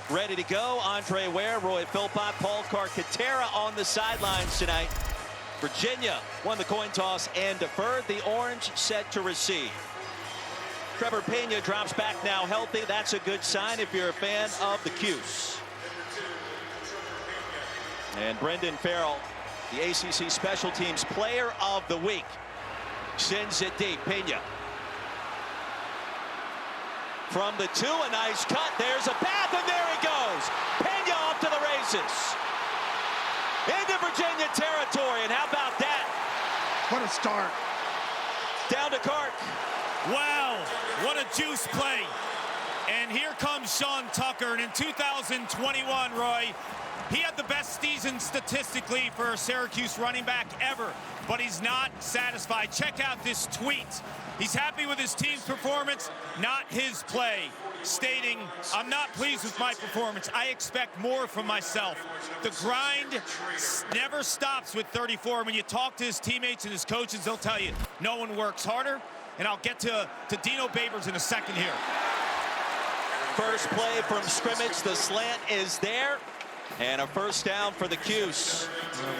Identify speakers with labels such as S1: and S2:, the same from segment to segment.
S1: Ready to go. Andre Ware, Roy Philpott, Paul Carcaterra on the sidelines tonight. Virginia won the coin toss and deferred. The Orange set to receive. Trevor Pena drops back now healthy. That's a good sign if you're a fan of the Cuse. And Brendan Farrell, the ACC Special Teams Player of the Week, sends it deep. Pena. From the 2, a nice cut. There's a path, and there he goes. Pena off to the races. Into Virginia territory, and how about that?
S2: What a start.
S1: Down to Clark.
S3: Wow, what a juice play. And here comes Sean Tucker, and in 2021, Roy, he had the best season statistically for a Syracuse running back ever, but he's not satisfied. Check out this tweet. He's happy with his team's performance, not his play, stating, "I'm not pleased with my performance. I expect more from myself." The grind never stops with 34. When you talk to his teammates and his coaches, they'll tell you no one works harder. And I'll get to Dino Babers in a second here.
S1: First play from scrimmage. The slant is there. And a first down for the Cuse.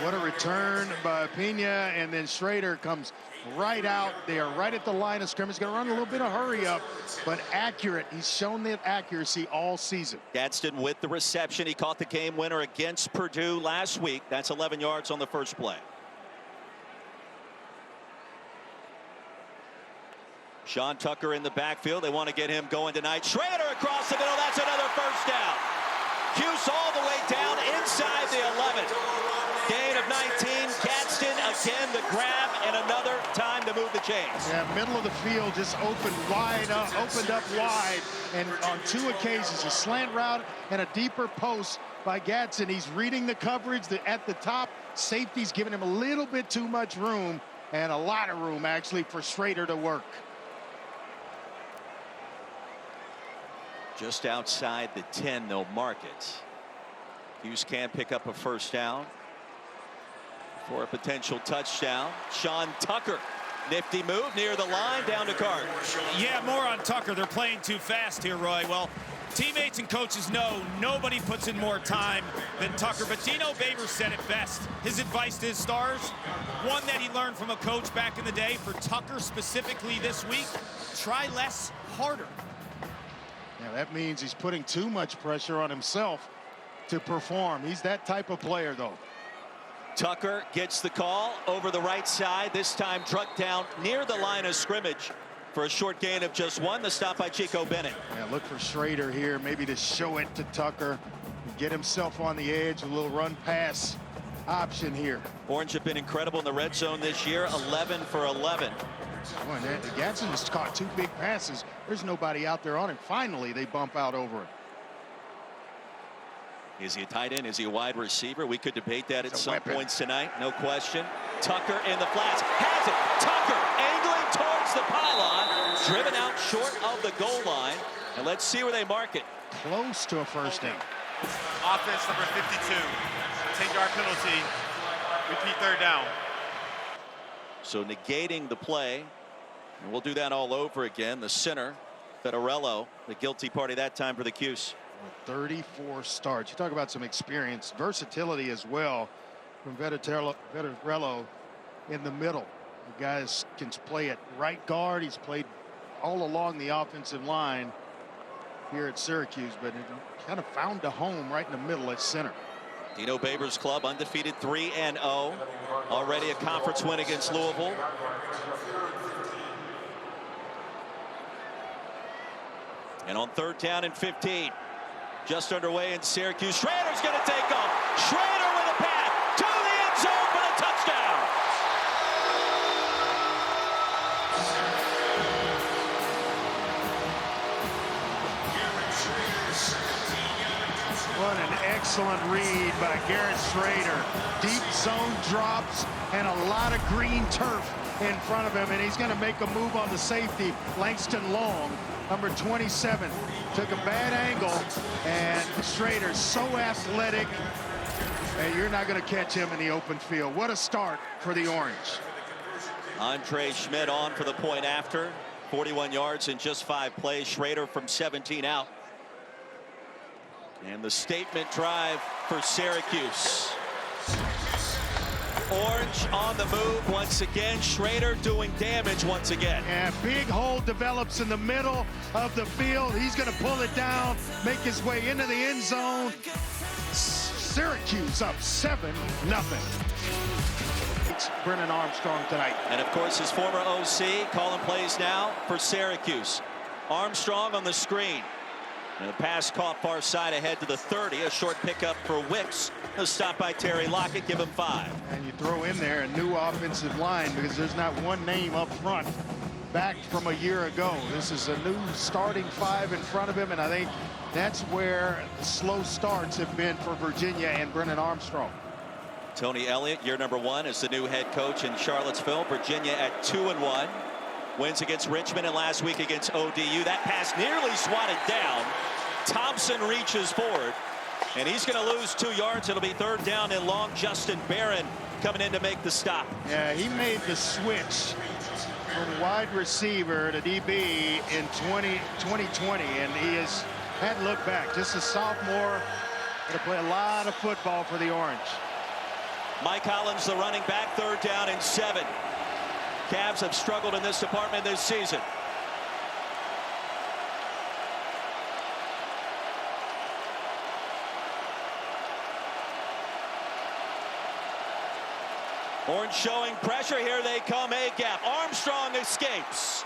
S2: What a return by Pena, and then Shrader comes right out there, right at the line of scrimmage. Going to run a little bit of hurry up, but accurate. He's shown that accuracy all season.
S1: Gadsden with the reception. He caught the game winner against Purdue last week. That's 11 yards on the first play. Sean Tucker in the backfield. They want to get him going tonight. Shrader across the middle. That's another first down. Cuse all the way down inside the 11. Gain of 19. Gadsden again the grab, and another time to move the chains.
S2: Yeah, middle of the field just opened up wide, and on 2 occasions a slant route and a deeper post by Gadsden. He's reading the coverage at the top. Safety's giving him a little bit too much room, and a lot of room actually for Shrader to work.
S1: Just outside the 10, they'll mark it. Cuse can pick up a first down for a potential touchdown. Sean Tucker, nifty move near the line, down to Cart.
S3: Yeah, more on Tucker. They're playing too fast here, Roy. Well, teammates and coaches know nobody puts in more time than Tucker, but Dino Babers said it best. His advice to his stars, one that he learned from a coach back in the day, for Tucker specifically this week, try less, harder.
S2: Yeah, that means he's putting too much pressure on himself to perform. He's that type of player, though.
S1: Tucker gets the call over the right side, this time trucked down near the line of scrimmage for a short gain of just 1. The stop by Chico Bennett.
S2: Yeah, look for Shrader here, maybe to show it to Tucker, get himself on the edge, a little run pass option here.
S1: Orange have been incredible in the red zone this year, 11 for 11.
S2: Boy, Gadsden has caught 2 big passes. There's nobody out there on him. Finally, they bump out over him.
S1: Is he a tight end? Is he a wide receiver? We could debate that at some
S2: weapon.
S1: points tonight, no question. Tucker in the flats, has it. Tucker angling towards the pylon, driven out short of the goal line. And let's see where they mark it.
S2: Close to a first down.
S4: Offense number 52. 10-yard penalty. Repeat third down.
S1: So negating the play, and we'll do that all over again. The center, Federello, the guilty party that time for the Cuse.
S2: 34 starts. You talk about some experience, versatility as well from Federello in the middle. The guys can play at right guard. He's played all along the offensive line here at Syracuse, but it kind of found a home right in the middle at center.
S1: Dino Babers' club undefeated 3-0. Already a conference win against Louisville. And on 3rd down and 15, just underway in Syracuse. Shrader's going to take off. Shrader with a pass to the end zone for the touchdown.
S2: What an excellent read by Garrett Shrader. Deep zone drops and a lot of green turf in front of him, and he's going to make a move on the safety. Langston Long, number 27, took a bad angle, and Shrader so athletic, and you're not going to catch him in the open field. What a start for the Orange.
S1: Andre Schmidt on for the point after. 41 yards in just 5 plays. Shrader from 17 out. And the statement drive for Syracuse. Orange on the move once again. Shrader doing damage once again.
S2: And big hole develops in the middle of the field. He's going to pull it down, make his way into the end zone. Syracuse up 7-0. It's Brennan Armstrong tonight.
S1: And of course his former OC calling plays now for Syracuse. Armstrong on the screen. And the pass caught far side ahead to the 30. A short pickup for Wicks. A stop by Terry Lockett. Give him 5.
S2: And you throw in there a new offensive line because there's not one name up front back from a year ago. This is a new starting 5 in front of him, and I think that's where the slow starts have been for Virginia and Brennan Armstrong.
S1: Tony Elliott, year number 1 as the new head coach in Charlottesville. Virginia at 2-1. Wins against Richmond and last week against ODU. That pass nearly swatted down. Thompson reaches forward, and he's going to lose 2 yards. It'll be 3rd down and long. Justin Barron coming in to make the stop.
S2: Yeah, he made the switch from wide receiver to DB in 2020, and he has hadn't looked back. Just a sophomore, going to play a lot of football for the Orange.
S1: Mike Hollins, the running back, 3rd down and 7. Cavs have struggled in this department this season. Orange showing pressure. Here they come. A gap. Armstrong escapes.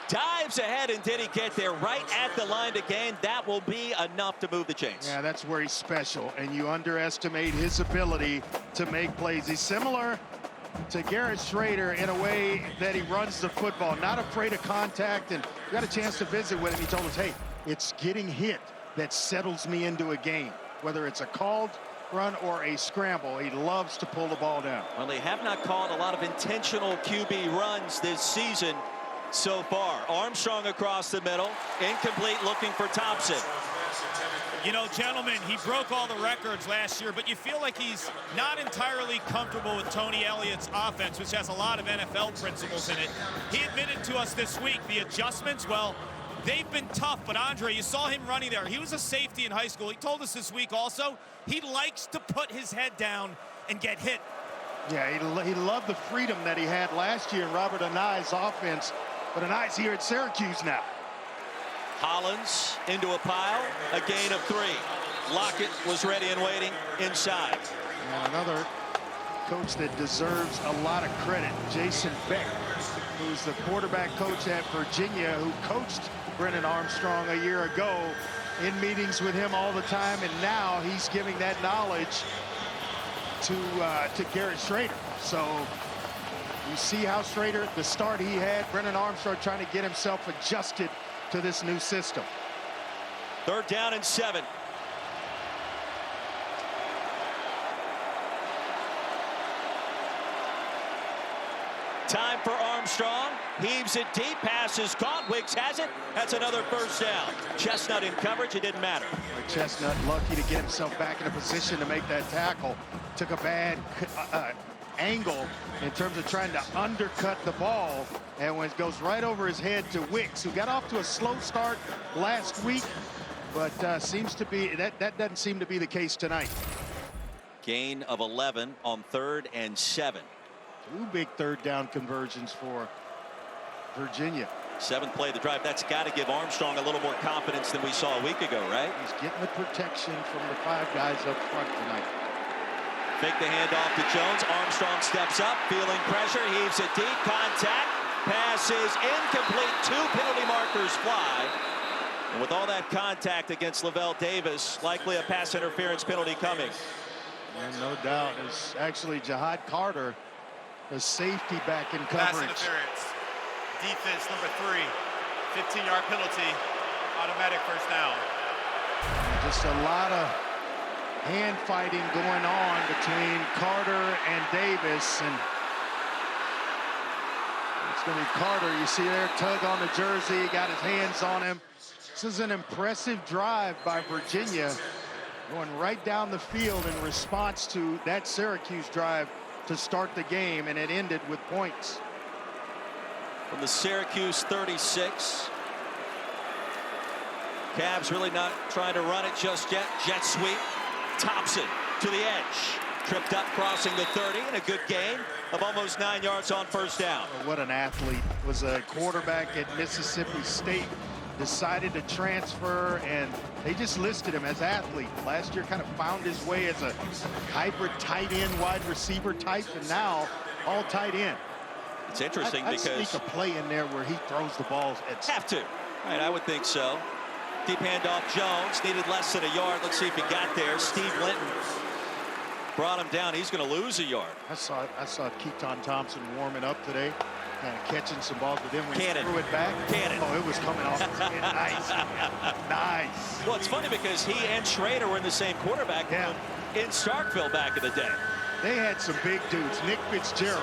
S1: Dives ahead, and did he get there right at the line to gain? That will be enough to move the chains.
S2: Yeah, that's where he's special, and you underestimate his ability to make plays. He's similar to Garrett Shrader in a way that he runs the football, not afraid of contact. And we got a chance to visit with him. He told us, hey, it's getting hit that settles me into a game, whether it's a called run or a scramble. He loves to pull the ball down.
S1: Well, they have not called a lot of intentional QB runs this season so far. Armstrong across the middle, incomplete, looking for Thompson.
S3: You know, gentlemen, he broke all the records last year, but you feel like he's not entirely comfortable with Tony Elliott's offense, which has a lot of NFL principles in it. He admitted to us this week the adjustments, well, they've been tough, but Andre, you saw him running there. He was a safety in high school. He told us this week also he likes to put his head down and get hit.
S2: Yeah, he loved the freedom that he had last year in Robert Anai's offense, but Anai's here at Syracuse now.
S1: Hollins into a pile, a gain of 3. Lockett was ready and waiting inside.
S2: And another coach that deserves a lot of credit, Jason Beck, who's the quarterback coach at Virginia, who coached Brennan Armstrong a year ago, in meetings with him all the time, and now he's giving that knowledge to Garrett Shrader. So you see how Shrader, the start he had, Brennan Armstrong trying to get himself adjusted to this new system.
S1: 3rd down and 7. Time for Armstrong. Heaves it deep. Pass is caught. Wicks has it. That's another 1st down. Chestnut in coverage. It didn't matter.
S2: Chestnut lucky to get himself back in a position to make that tackle. Took a bad angle in terms of trying to undercut the ball, and when it goes right over his head to Wicks, who got off to a slow start last week, but seems to be that doesn't seem to be the case tonight.
S1: Gain of 11 on 3rd and 7.
S2: 2 big 3rd down conversions for Virginia.
S1: 7th play of the drive. That's got to give Armstrong a little more confidence than we saw a week ago, right?
S2: He's getting the protection from the 5 guys up front tonight.
S1: Fake the handoff to Jones. Armstrong steps up, feeling pressure, heaves it deep. Contact. Pass is incomplete. 2 penalty markers fly. And with all that contact against Lavelle Davis, likely a pass interference penalty coming.
S2: And no doubt, it's actually Jihad Carter, the safety back in coverage.
S4: Pass interference. Defense number 3. 15-yard penalty. Automatic 1st down.
S2: Just a lot of hand fighting going on between Carter and Davis, and it's going to be Carter. You see there, tug on the jersey, got his hands on him. This is an impressive drive by Virginia, going right down the field in response to that Syracuse drive to start the game, and it ended with points.
S1: From the Syracuse 36, Cavs really not trying to run it just yet. Jet sweep. Thompson to the edge. Tripped up, crossing the 30, and a good gain of almost 9 yards on first down.
S2: What an athlete. Was a quarterback at Mississippi State. Decided to transfer, and they just listed him as athlete. Last year kind of found his way as a hybrid tight end, wide receiver type, and now all tight end.
S1: It's interesting
S2: I'd
S1: because
S2: sneak a play in there where he throws the balls at.
S1: Have to. Right, I would think so. Deep handoff, Jones needed less than a yard. Let's see if he got there. Steve Linton brought him down. He's going to lose a yard.
S2: I saw Keaton Thompson warming up today, kind of catching some balls, but then when he threw it back, oh, it was coming off his head. Nice, nice.
S1: Well, it's funny because he and Shrader were in the same quarterback room in Starkville back in the day.
S2: They had some big dudes. Nick Fitzgerald.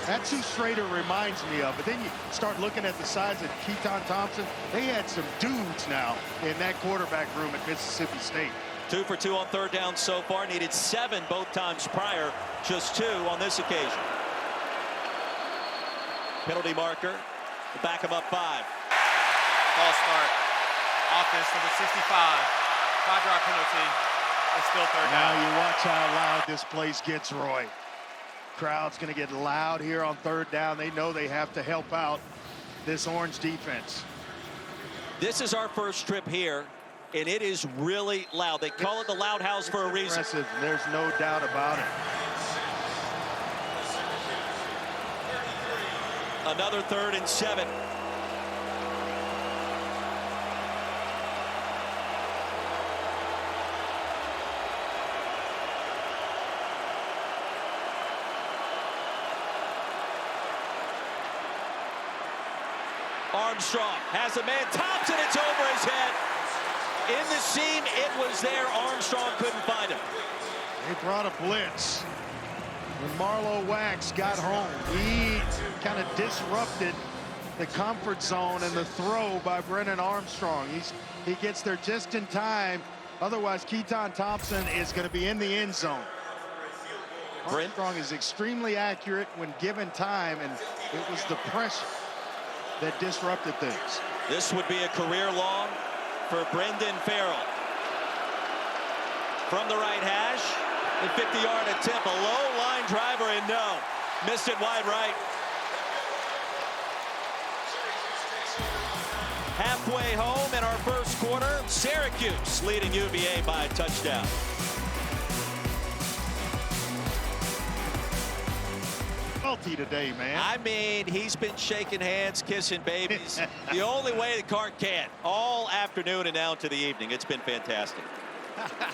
S2: That's who Shrader reminds me of. But then you start looking at the size of Keaton Thompson. They had some dudes now in that quarterback room at Mississippi State.
S1: 2 for 2 on third down so far. Needed 7 both times prior. Just 2 on this occasion. Penalty marker. Back him up 5.
S4: False start. Offense number 65. 5-yard penalty. It's still third down.
S2: Now you watch how loud this place gets, Roy. Crowd's going to get loud here on third down. They know they have to help out this Orange defense.
S1: This is our first trip here, and it is really loud. They call it the Loud House for a reason.
S2: Impressive. There's no doubt about it.
S1: Another 3rd and 7. Armstrong has a man. Thompson, it's over his head. In the seam, it was there. Armstrong couldn't find him.
S2: They brought a blitz. When Marlowe Wax got home, he kind of disrupted the comfort zone and the throw by Brennan Armstrong. He gets there just in time. Otherwise, Keaton Thompson is going to be in the end zone. Armstrong is extremely accurate when given time, and it was the pressure that disrupted things.
S1: This would be a career long for Brendan Farrell. From the right hash, the 50-yard attempt, a low line driver, and no, missed it wide right. Halfway home in our first quarter, Syracuse leading UVA by a touchdown.
S2: Today, man.
S1: I mean, he's been shaking hands, kissing babies the only way the cart can all afternoon and now to the evening. It's been fantastic.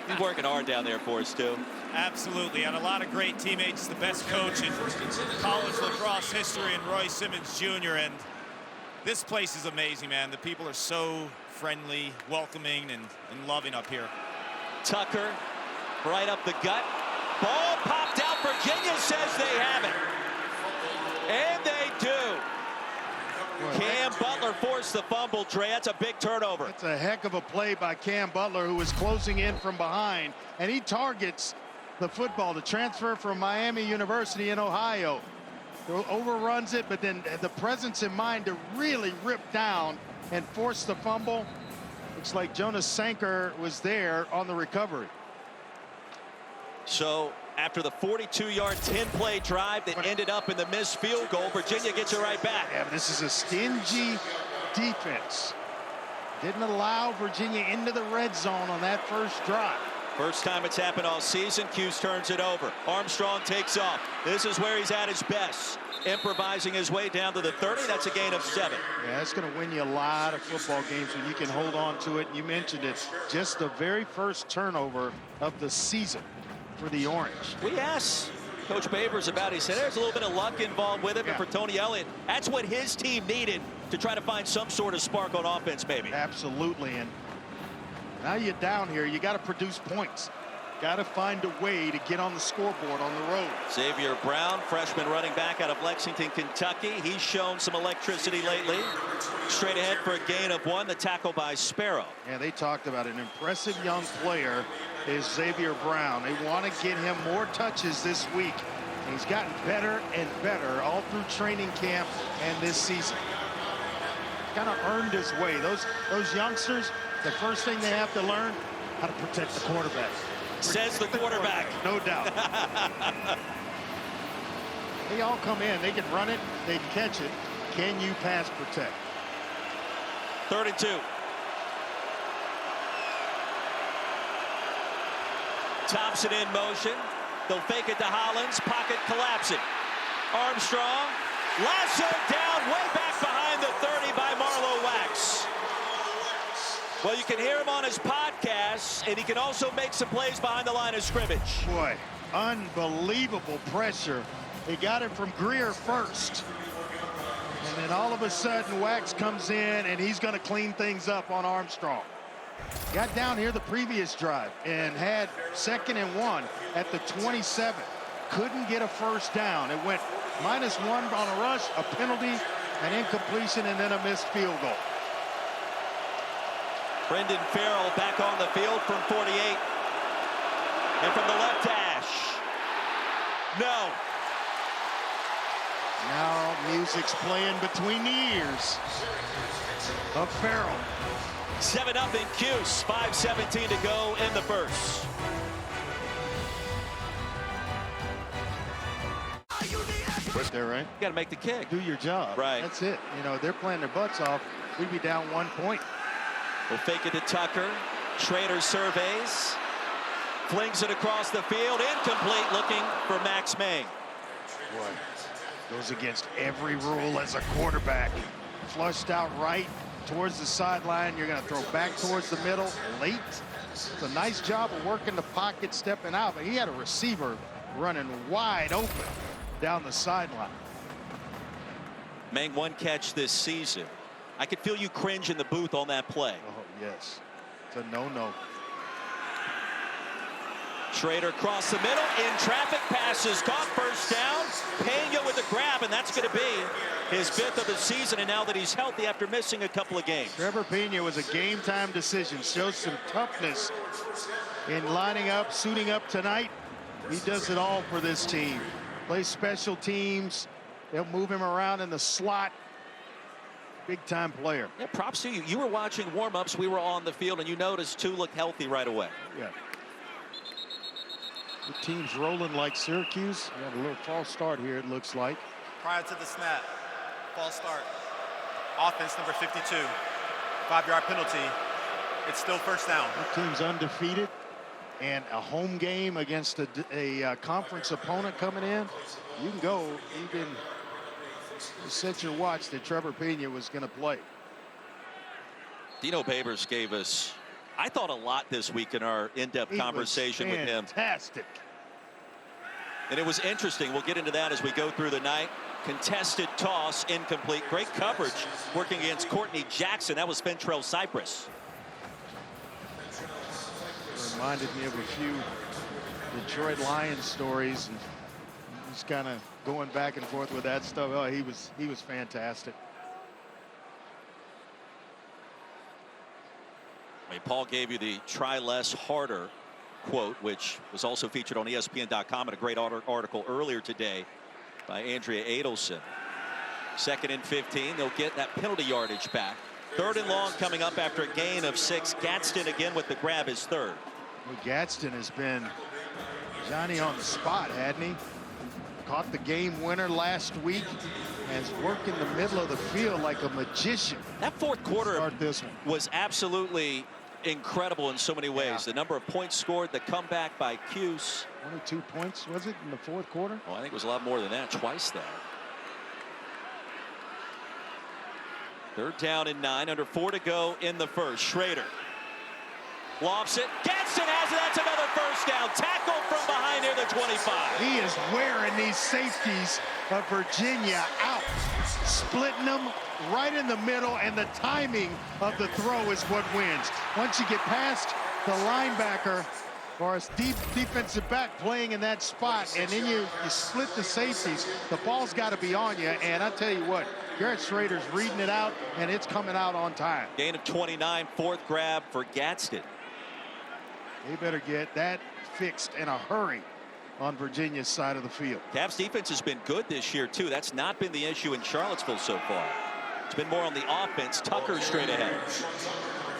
S1: He's working hard down there for us too.
S3: Absolutely, and a lot of great teammates. The best coach in college lacrosse history, and Roy Simmons Jr. And this place is amazing, man. The people are so friendly, welcoming, and loving up here.
S1: Tucker right up the gut. Ball popped out. Virginia says they have it. And they do. Cam Butler forced the fumble, Trey. That's a big turnover.
S2: That's a heck of a play by Cam Butler, who was closing in from behind, and he targets the football. The transfer from Miami University in Ohio. Overruns it, but then the presence in mind to really rip down and force the fumble. Looks like Jonas Sanker was there on the recovery.
S1: So after the 42-yard 10-play drive that ended up in the missed field goal, Virginia gets it right back.
S2: Yeah, but this is a stingy defense. Didn't allow Virginia into the red zone on that first drive.
S1: First time it's happened all season. Cuse turns it over. Armstrong takes off. This is where he's at his best. Improvising his way down to the 30. That's a gain of 7.
S2: Yeah, that's going to win you a lot of football games when you can hold on to it. You mentioned it. Just the very first turnover of the season for the Orange.
S1: We asked Coach Babers about it. He said there's a little bit of luck involved with it, but for Tony Elliott, that's what his team needed to try to find some sort of spark on offense, maybe.
S2: Absolutely, and now you're down here. You got to produce points. Got to find a way to get on the scoreboard on the road.
S1: Xavier Brown, freshman running back out of Lexington, Kentucky. He's shown some electricity lately. Straight ahead for a gain of 1, the tackle by Sparrow.
S2: Yeah, they talked about an impressive young player is Xavier Brown. They want to get him more touches this week. And he's gotten better and better all through training camp and this season. Kind of earned his way. Those youngsters, The first thing they have to learn, how to protect the quarterback.
S1: Says the quarterback.
S2: No doubt. They all come in. They can run it. They can catch it. Can you pass protect?
S1: 3rd and 2. Thompson in motion. They'll fake it to Hollins. Pocket collapsing. Armstrong. Lassoed down way back behind the 30 by Marlowe Wax. Well, you can hear him on his podcast, and he can also make some plays behind the line of scrimmage.
S2: Boy, unbelievable pressure. They got it from Greer first. And then all of a sudden, Wax comes in, and he's going to clean things up on Armstrong. Got down here the previous drive and had 2nd and 1 at the 27. Couldn't get a first down. It went -1 on a rush, a penalty, an incompletion, and then a missed field goal.
S1: Brendan Farrell back on the field from 48. And from the left hash. No.
S2: Now music's playing between the ears of Farrell.
S1: 7-0 Cuse. 5:17 to go in the first.
S2: There, right?
S1: You got to make the kick.
S2: Do your job.
S1: Right.
S2: That's it. You know, they're playing their butts off. We'd be down 1 point.
S1: We'll fake it to Tucker. Shrader surveys. Flings it across the field. Incomplete, looking for Max May.
S2: Boy, goes against every rule as a quarterback. Flushed out right towards the sideline. You're going to throw back towards the middle late. It's a nice job of working the pocket, stepping out, but he had a receiver running wide open down the sideline.
S1: Mang, 1 catch this season. I could feel you cringe in the booth on that play.
S2: Oh, yes. It's a no-no.
S1: Shrader across the middle, in traffic, passes caught, first down. Pena with the grab, and that's going to be his 5th of the season, and now that he's healthy after missing a couple of games.
S2: Trevor Pena was a game-time decision. Shows some toughness in lining up, suiting up tonight. He does it all for this team. Plays special teams. They'll move him around in the slot. Big-time player.
S1: Yeah, props to you. You were watching warm-ups. We were on the field, and you noticed 2 looked healthy right away.
S2: Yeah. The team's rolling like Syracuse. We have a little false start here, it looks like.
S4: Prior to the snap, false start. Offense number 52. 5-yard penalty. It's still first down.
S2: The team's undefeated, and a home game against a conference opponent coming in. You can go. You can set your watch that Trevor Pena was going to play.
S1: Dino Babers gave us, I thought, a lot this week in our in-depth conversation with him.
S2: Fantastic.
S1: And it was interesting. We'll get into that as we go through the night. Contested toss, incomplete. Great coverage working against Courtney Jackson. That was Fentrell Cypress.
S2: Reminded me of a few Detroit Lions stories, and just kind of going back and forth with that stuff. Oh, he was fantastic.
S1: I mean, Paul gave you the try less harder quote, which was also featured on ESPN.com in a great article earlier today by Andrea Adelson. 2nd and 15. They'll get that penalty yardage back. 3rd and long coming up after a gain of 6. Gadsden again with the grab, his 3rd.
S2: Well, Gadsden has been Johnny on the spot, hadn't he? Caught the game winner last week and has worked in the middle of the field like a magician.
S1: That 4th quarter
S2: Start this one.
S1: was absolutely incredible in so many ways.
S2: Yeah.
S1: The number of points scored, the comeback by Cuse.
S2: 22 points, was it, in the 4th quarter?
S1: Oh, I think it was a lot more than that, twice that. 3rd down and 9, under 4 to go in the first. Shrader lofts it. Gadsden has it. That's another first down. Tackle from behind near the 25.
S2: He is wearing these safeties of Virginia out, splitting them right in the middle, and the timing of the throw is what wins. Once you get past the linebacker or a deep defensive back playing in that spot, and then you split the safeties, the ball's got to be on you. And I tell you what, Garrett Shrader's reading it out, and it's coming out on time.
S1: Gain of 29, 4th grab for Gadsden.
S2: They better get that fixed in a hurry on Virginia's side of the field.
S1: Cavs defense has been good this year too. That's not been the issue in Charlottesville so far. It's been more on the offense. Tucker straight ahead.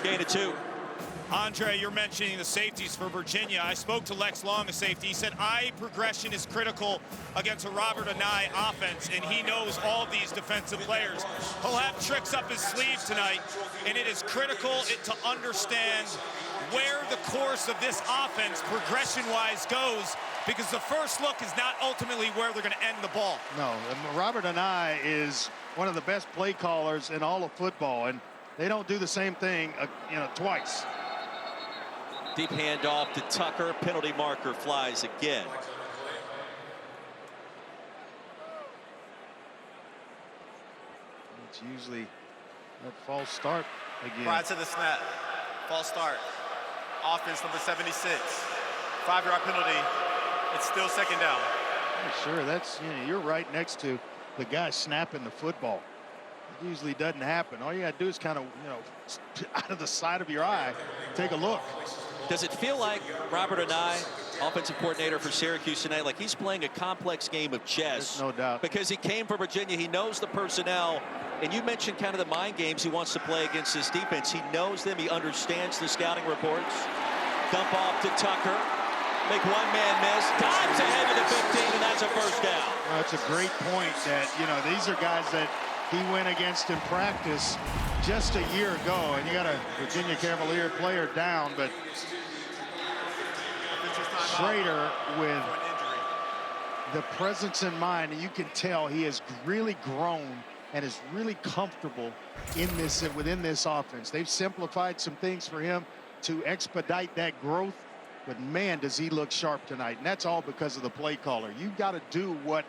S1: Gain of 2.
S3: Andre, you're mentioning the safeties for Virginia. I spoke to Lex Long, a safety. He said eye progression is critical against a Robert Anae offense, and he knows all of these defensive players. He'll have tricks up his sleeve tonight, and it is critical to understand where the course of this offense progression-wise goes, because the first look is not ultimately where they're going to end the ball.
S2: No, Robert Anae is one of the best play callers in all of football, and they don't do the same thing, twice.
S1: Deep handoff to Tucker. Penalty marker flies again.
S2: It's usually that false start again.
S4: Prior to the snap, false start. Offense number 76. 5-yard penalty. It's still second down.
S2: Yeah, sure, that's, you're right next to the guy snapping the football. It usually doesn't happen. All you got to do is kind of, out of the side of your eye, take a look.
S1: Does it feel like Robert Anae, offensive coordinator for Syracuse tonight, like he's playing a complex game of chess?
S2: There's no doubt.
S1: Because he came from Virginia, he knows the personnel, and you mentioned kind of the mind games he wants to play against this defense. He knows them, he understands the scouting reports. Dump off to Tucker, make one man miss, dives ahead to the 15, and that's a first down.
S2: Well, it's a great point that, these are guys that he went against in practice just a year ago, and you got a Virginia Cavalier player down, but Shrader with the presence in mind, and you can tell he has really grown and is really comfortable within this offense. They've simplified some things for him to expedite that growth, but man, does he look sharp tonight, and that's all because of the play caller. You've got to do what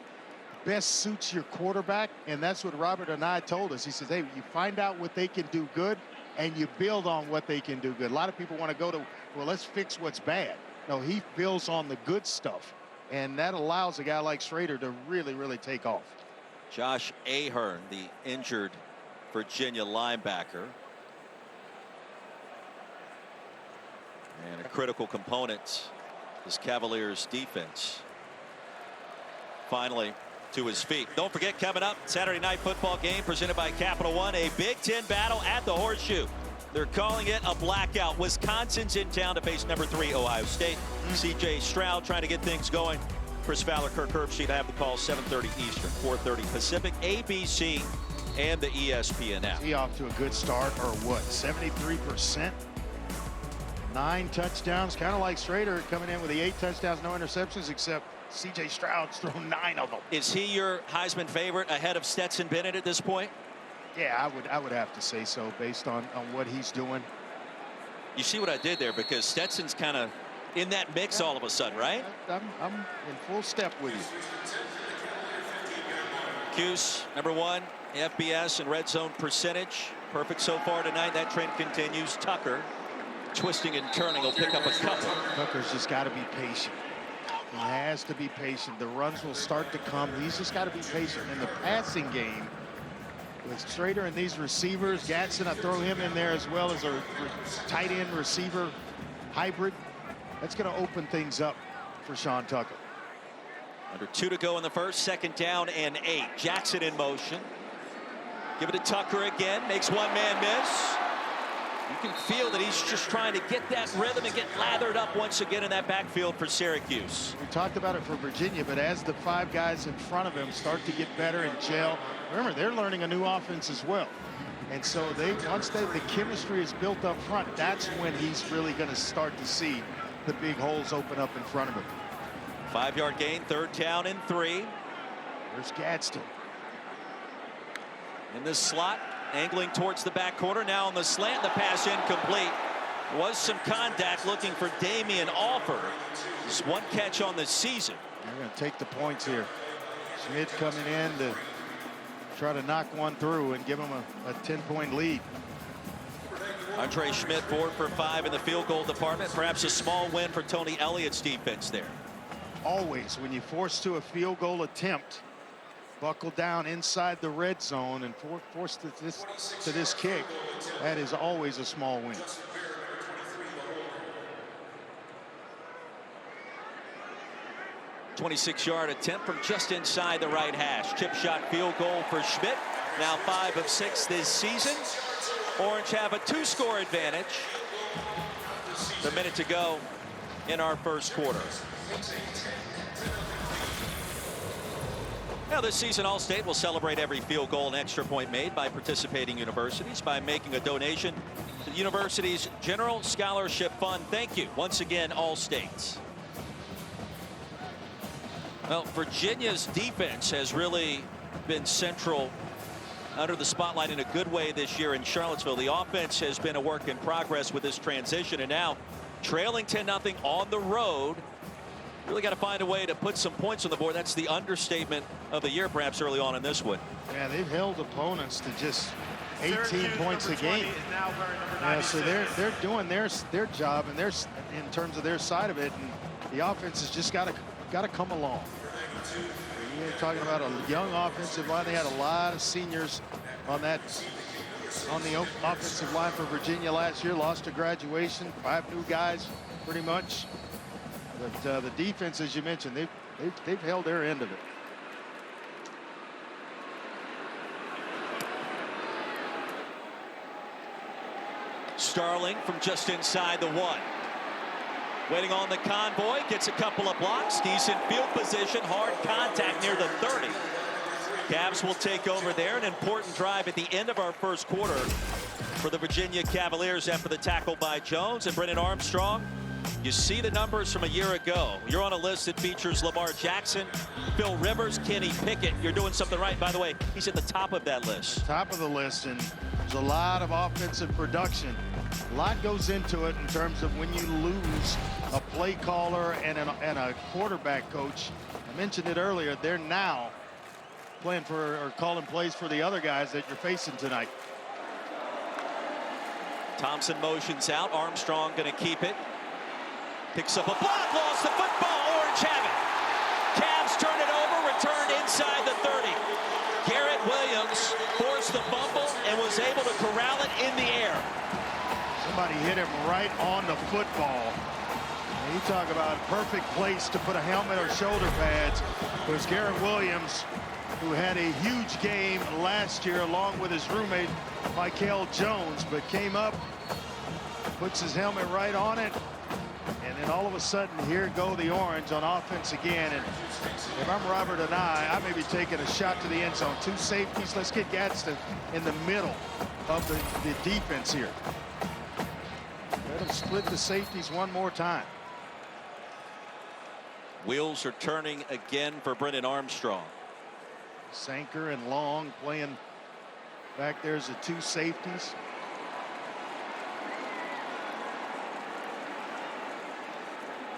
S2: best suits your quarterback, and that's what Robert Anae told us. He says, hey, you find out what they can do good, and you build on what they can do good. A lot of people want to go to, well, let's fix what's bad. No, he builds on the good stuff, and that allows a guy like Shrader to really, really take off.
S1: Josh Ahern, the injured Virginia linebacker, and a critical component this Cavaliers defense. Finally to his feet. Don't forget, coming up, Saturday night football game presented by Capital One, a Big Ten battle at the Horseshoe. They're calling it a blackout. Wisconsin's in town to face number 3 Ohio State. C.J. Stroud trying to get things going. Chris Fowler, Kirk Herbstreit have the call, 7:30 Eastern, 4:30 Pacific, ABC, and the ESPN app.
S2: He off to a good start, or what, 73%? 9 touchdowns, kind of like Shrader coming in with the 8 touchdowns, no interceptions, except C.J. Stroud's thrown 9 of them.
S1: Is he your Heisman favorite ahead of Stetson Bennett at this point?
S2: Yeah, I would have to say so, based on what he's doing.
S1: You see what I did there, because Stetson's kind of in that mix all of a sudden, right?
S2: I'm in full step with you.
S1: Cuse, number 1, FBS and red zone percentage. Perfect so far tonight. That trend continues. Tucker, twisting and turning, will pick up a couple.
S2: Tucker's just got to be patient. He has to be patient. The runs will start to come. He's just got to be patient. In the passing game, with Shrader and these receivers, Gadsden, I throw him in there as well as a tight end receiver hybrid. That's going to open things up for Sean Tucker.
S1: Under 2 to go in the first, 2nd down and 8. Jackson in motion. Give it to Tucker again. Makes one man miss. You can feel that he's just trying to get that rhythm and get lathered up once again in that backfield for Syracuse.
S2: We talked about it for Virginia, but as the 5 guys in front of him start to get better and gel, remember, they're learning a new offense as well. And so once the chemistry is built up front, that's when he's really going to start to see the big holes open up in front of him.
S1: 5-yard gain, 3rd down and 3.
S2: There's Gadsden.
S1: In the slot, angling towards the back corner. Now on the slant, the pass incomplete. Was some contact looking for Damian Alford. Just 1 catch on the season.
S2: They're going to take the points here. Schmidt coming in to try to knock one through and give him a 10-point lead.
S1: Andre Schmidt 4 for 5 in the field goal department. Perhaps a small win for Tony Elliott's defense there.
S2: Always, when you force to a field goal attempt, buckle down inside the red zone and force to this kick, that is always a small win. .26-yard attempt from just inside the right hash. Chip shot field goal for Schmidt. Now 5 of 6 this season. Orange have a 2-score advantage.
S1: the minute to go in our first quarter. Now, this season, All-State will celebrate every field goal and extra point made by participating universities by making a donation to the university's General Scholarship Fund. Thank you once again, All-States. Well, Virginia's defense has really been central under the spotlight in a good way this year in Charlottesville. The offense has been a work in progress with this transition, and now trailing 10-0 on the road. Really got to find a way to put some points on the board. That's the understatement of the year, perhaps early on in this one.
S2: Yeah, they've held opponents to just 18 points a game. Yeah, so they're doing their job and in terms of their side of it, and the offense has just got to come along. You're talking about a young offensive line. They had a lot of seniors on the offensive line for Virginia last year. Lost to graduation, 5 new guys, pretty much. But the defense, as you mentioned, they've held their end of it.
S1: Starling from just inside the 1. Waiting on the convoy, gets a couple of blocks, decent field position, hard contact near the 30. Cavs will take over there. An important drive at the end of our first quarter for the Virginia Cavaliers after the tackle by Jones. And Brennan Armstrong, you see the numbers from a year ago. You're on a list that features Lamar Jackson, Phil Rivers, Kenny Pickett. You're doing something right. By the way, he's at the top of that list.
S2: Top of the list, and there's a lot of offensive production. A lot goes into it in terms of when you lose a play caller and a quarterback coach. I mentioned it earlier. They're now playing for or calling plays for the other guys that you're facing tonight.
S1: Thompson motions out. Armstrong going to keep it. Picks up a block, lost the football. Orange have it. Cavs turn it over, returned inside the 30. Garrett Williams forced the fumble and was able to corral it in the air.
S2: Somebody hit him right on the football. And you talk about a perfect place to put a helmet or shoulder pads. It was Garrett Williams, who had a huge game last year along with his roommate Michael Jones, but came up, puts his helmet right on it, and then all of a sudden here go the Orange on offense again. And if I'm Robert and I may be taking a shot to the end zone. 2 safeties. Let's get Gadsden in the middle of the defense here. Let them split the safeties one more time.
S1: Wheels are turning again for Brennan Armstrong.
S2: Sanker and Long playing back. There's the 2 safeties.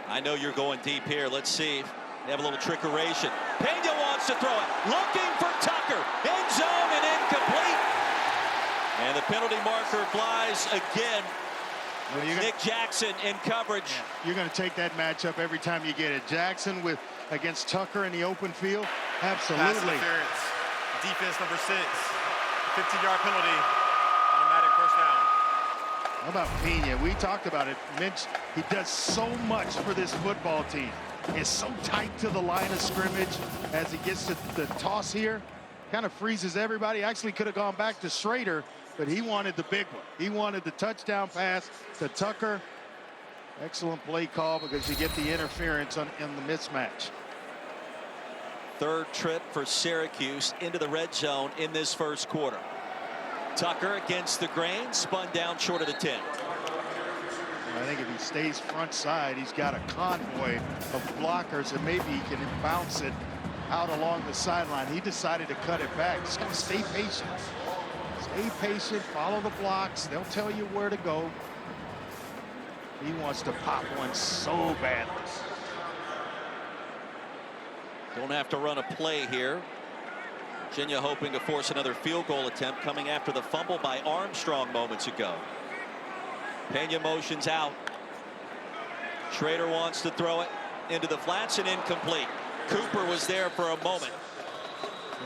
S1: I know you're going deep here. Let's see. They have a little trickeration. Pena wants to throw it. Looking for Tucker. End zone and incomplete. And the penalty marker flies again.
S2: Well,
S1: Nick Jackson in coverage.
S2: Yeah, you're going to take that matchup every time you get it. Jackson against Tucker in the open field. Absolutely.
S4: Pass interference. Defense number 6. 15-yard penalty. Automatic first down.
S2: How about Pena? We talked about it. Mitch, he does so much for this football team. He's so tight to the line of scrimmage as he gets to the toss here. Kind of freezes everybody. Actually could have gone back to Shrader, but he wanted the big one. He wanted the touchdown pass to Tucker. Excellent play call because you get the interference in the mismatch.
S1: 3rd trip for Syracuse into the red zone in this first quarter. Tucker against the grain, spun down short of the 10.
S2: I think if he stays front side, he's got a convoy of blockers, and maybe he can bounce it out along the sideline. He decided to cut it back. Just got to stay patient. Stay patient, follow the blocks. They'll tell you where to go. He wants to pop one so badly.
S1: Don't have to run a play here. Virginia hoping to force another field goal attempt coming after the fumble by Armstrong moments ago. Pena motions out. Shrader wants to throw it into the flats and incomplete. Cooper was there for a moment.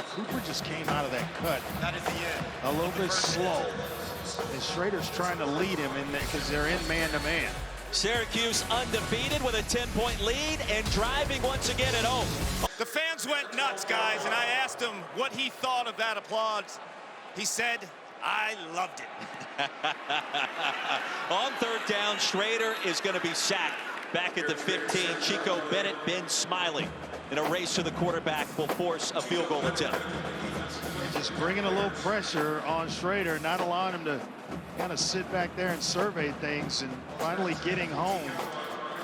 S2: Cooper just came out of that cut.
S4: That is the end.
S2: A little bit slow. And Shrader's trying to lead him in there because they're in man-to-man.
S1: Syracuse undefeated with a 10-point lead and driving once again at home.
S3: The fans went nuts, guys, and I asked him what he thought of that applause. He said, I loved it.
S1: On third down, Shrader is going to be sacked back at the 15. Chico Bennett been smiling in a race to the quarterback will force a field goal attempt.
S2: Just bringing a little pressure on Shrader, not allowing him to kind of sit back there and survey things, and finally getting home.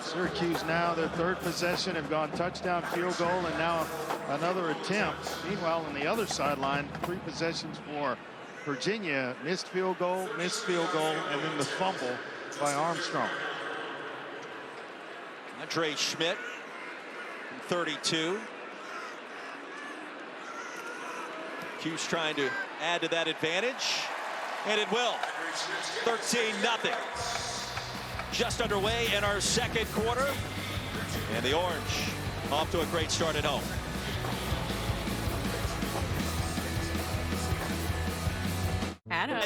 S2: Syracuse now their third possession have gone touchdown, field goal, and now another attempt. Meanwhile, on the other sideline, 3 possessions for Virginia. Missed field goal, and then the fumble by Armstrong.
S1: Andre Schmidt, 32. Cuse trying to add to that advantage, and it will. 13-0. Just underway in our second quarter, and the Orange off to a great start at home.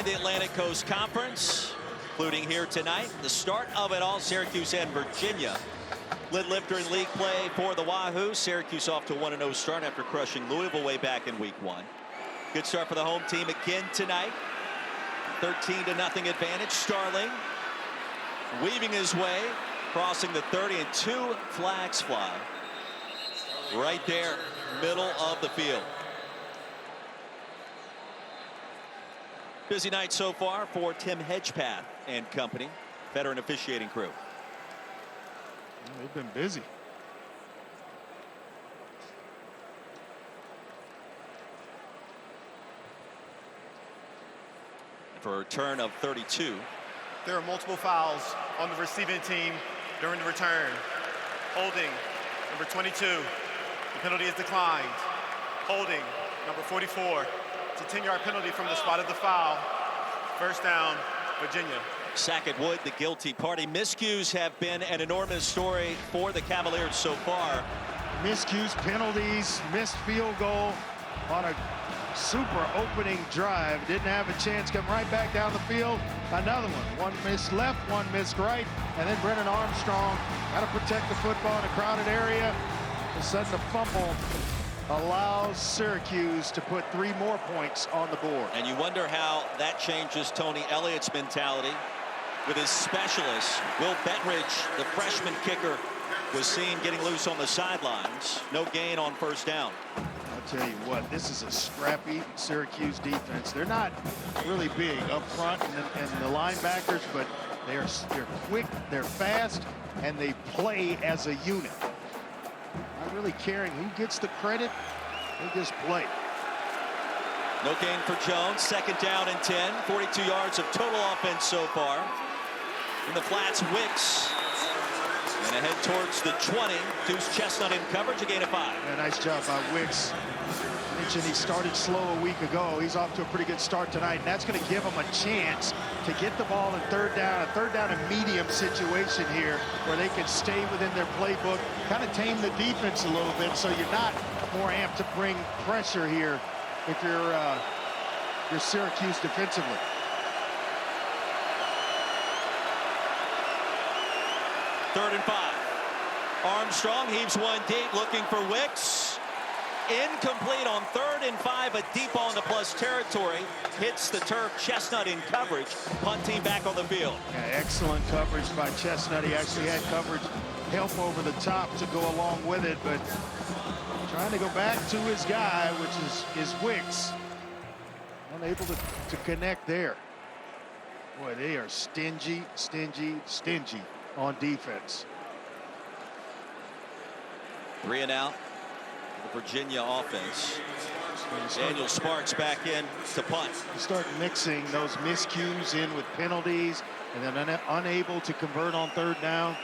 S1: The Atlantic Coast Conference, including here tonight, the start of it all, Syracuse and Virginia. Lid lifter in league play for the Wahoo. Syracuse off to a 1-0 start after crushing Louisville way back in week 1. Good start for the home team again tonight. 13-0 advantage. Starling weaving his way, crossing the 30, and 2 flags fly right there, middle of the field. Busy night so far for Tim Hedgepath and company, veteran officiating crew.
S2: They've been busy.
S1: For a return of 32.
S4: There are multiple fouls on the receiving team during the return. Holding, number 22. The penalty is declined. Holding, number 44. It's a 10-yard penalty from the spot of the foul. First down, Virginia.
S1: Sackett Wood, the guilty party. Miscues have been an enormous story for the Cavaliers so far.
S2: Miscues, penalties, missed field goal on a super opening drive. Didn't have a chance, come right back down the field. Another one. One missed left, one missed right. And then Brennan Armstrong got to protect the football in a crowded area. All of a sudden, the fumble allows Syracuse to put 3 more points on the board.
S1: And you wonder how that changes Tony Elliott's mentality with his specialist. Will Bettridge, the freshman kicker, was seen getting loose on the sidelines. No gain on first down.
S2: I'll tell you what, this is a scrappy Syracuse defense. They're not really big up front and the linebackers, but they're quick, they're fast, and they play as a unit. Not really caring who gets the credit, they just play.
S1: No gain for Jones. Second down and 10. 42 yards of total offense so far. In the flats, Wicks. And ahead towards the 20. Deuce Chestnut in coverage, a gain of 5.
S2: Yeah, nice job by Wicks. Mentioned he started slow a week ago. He's off to a pretty good start tonight, and that's going to give him a chance to get the ball in third down, a third down and medium situation here where they can stay within their playbook, kind of tame the defense a little bit so you're not more amped to bring pressure here if you're Syracuse defensively.
S1: Third and 5. Armstrong heaves one deep, looking for Wicks. Incomplete on 3rd and 5, a deep ball into plus territory. Hits the turf. Chestnut in coverage. Punt team back on the field.
S2: Yeah, excellent coverage by Chestnut. He actually had coverage help over the top to go along with it, but trying to go back to his guy, which is Wicks. Unable to connect there. Boy, they are stingy on defense.
S1: 3 and out. The Virginia offense. Daniel Sparks back in to punt.
S2: You start mixing those miscues in with penalties and then unable to convert on third down.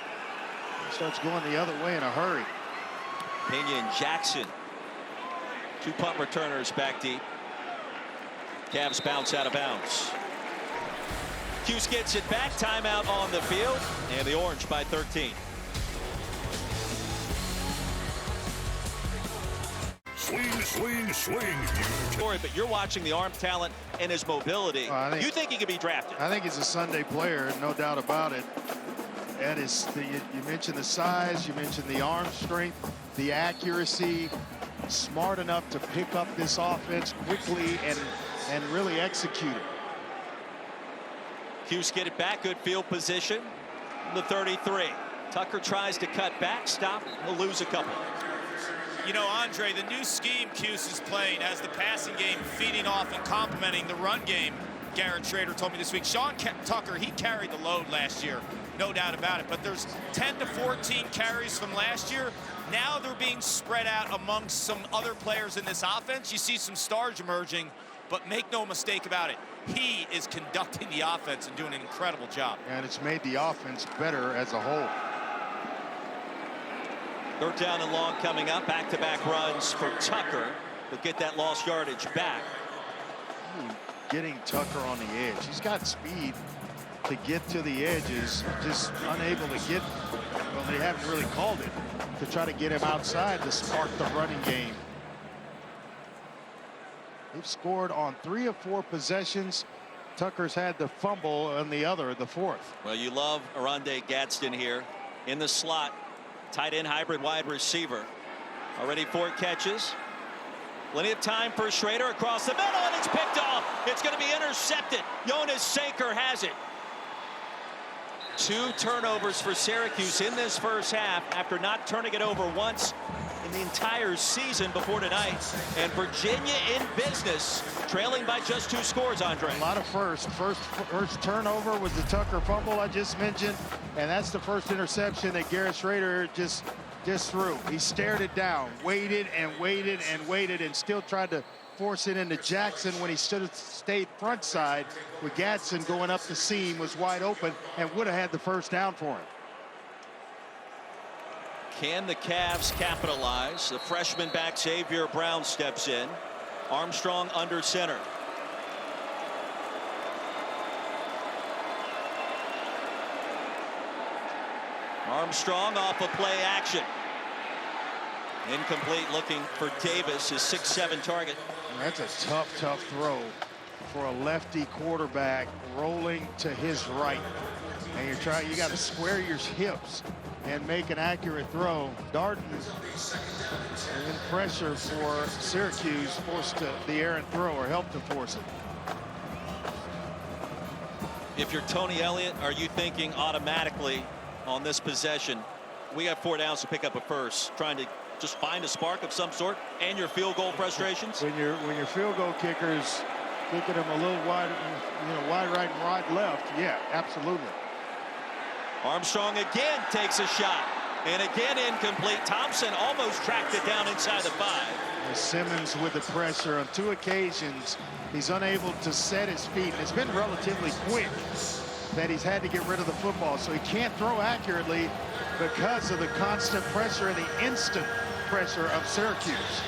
S2: It starts going the other way in a hurry.
S1: Pena and Jackson. 2 punt returners back deep. Cavs bounce out of bounds. Cuse gets it back. Timeout on the field. And the Orange by 13.
S5: Swing, swing.
S1: But you're watching the arm talent and his mobility. You think he could be drafted?
S2: I think he's a Sunday player, no doubt about it. That is, you mentioned the size, you mentioned the arm strength, the accuracy, smart enough to pick up this offense quickly and really execute it.
S1: Syracuse get it back. Good field position. The 33. Tucker tries to cut back. Stop. He'll lose a couple.
S3: You know, Andre, the new scheme Cuse is playing has the passing game feeding off and complementing the run game. Garrett Shrader told me this week. Sean Tucker, he carried the load last year, no doubt about it. But there's 10 to 14 carries from last year. Now they're being spread out amongst some other players in this offense. You see some stars emerging, but make no mistake about it, he is conducting the offense and doing an incredible job.
S2: And it's made the offense better as a whole.
S1: Third down and long coming up. Back-to-back runs for Tucker. But get that lost yardage back.
S2: Getting Tucker on the edge. He's got speed to get to the edges. Just unable to get, well, they haven't really called it, to try to get him outside to spark the running game. They've scored on 3 of 4 possessions. Tucker's had the fumble on the other, the 4th.
S1: Well, you love Oronde Gadsden here in the slot. Tight end hybrid wide receiver. Already 4 catches. Plenty of time for Shrader across the middle, and it's picked off. It's going to be intercepted. Jonas Sanker has it. 2 turnovers for Syracuse in this first half after not turning it over once in the entire season before tonight. And Virginia in business, trailing by just 2 scores, Andre.
S2: A lot of first turnover was the Tucker fumble I just mentioned, and that's the first interception that Garrett Shrader just threw. He stared it down, waited and waited and waited, and still tried to force it into Jackson when he stayed front side with Gadsden going up the seam, was wide open, and would have had the first down for him.
S1: Can the Cavs capitalize? The freshman back Xavier Brown steps in. Armstrong under center. Armstrong off a play action. Incomplete, looking for Davis, his 6'7" target.
S2: That's a tough throw for a lefty quarterback rolling to his right. And you got to square your hips and make an accurate throw. Darden in pressure for Syracuse, forced the errant throw, or helped to force it.
S1: If you're Tony Elliott, are you thinking automatically on this possession, we have 4 downs to pick up a first, trying to just find a spark of some sort, and your field goal frustrations?
S2: When your field goal kickers kicking them a little wide, wide right and wide left, yeah, absolutely.
S1: Armstrong again takes a shot, and again incomplete. Thompson almost tracked it down inside the 5.
S2: And Simmons with the pressure on 2 occasions. He's unable to set his feet, and it's been relatively quick that he's had to get rid of the football, so he can't throw accurately because of the constant pressure and the instant pressure of Syracuse.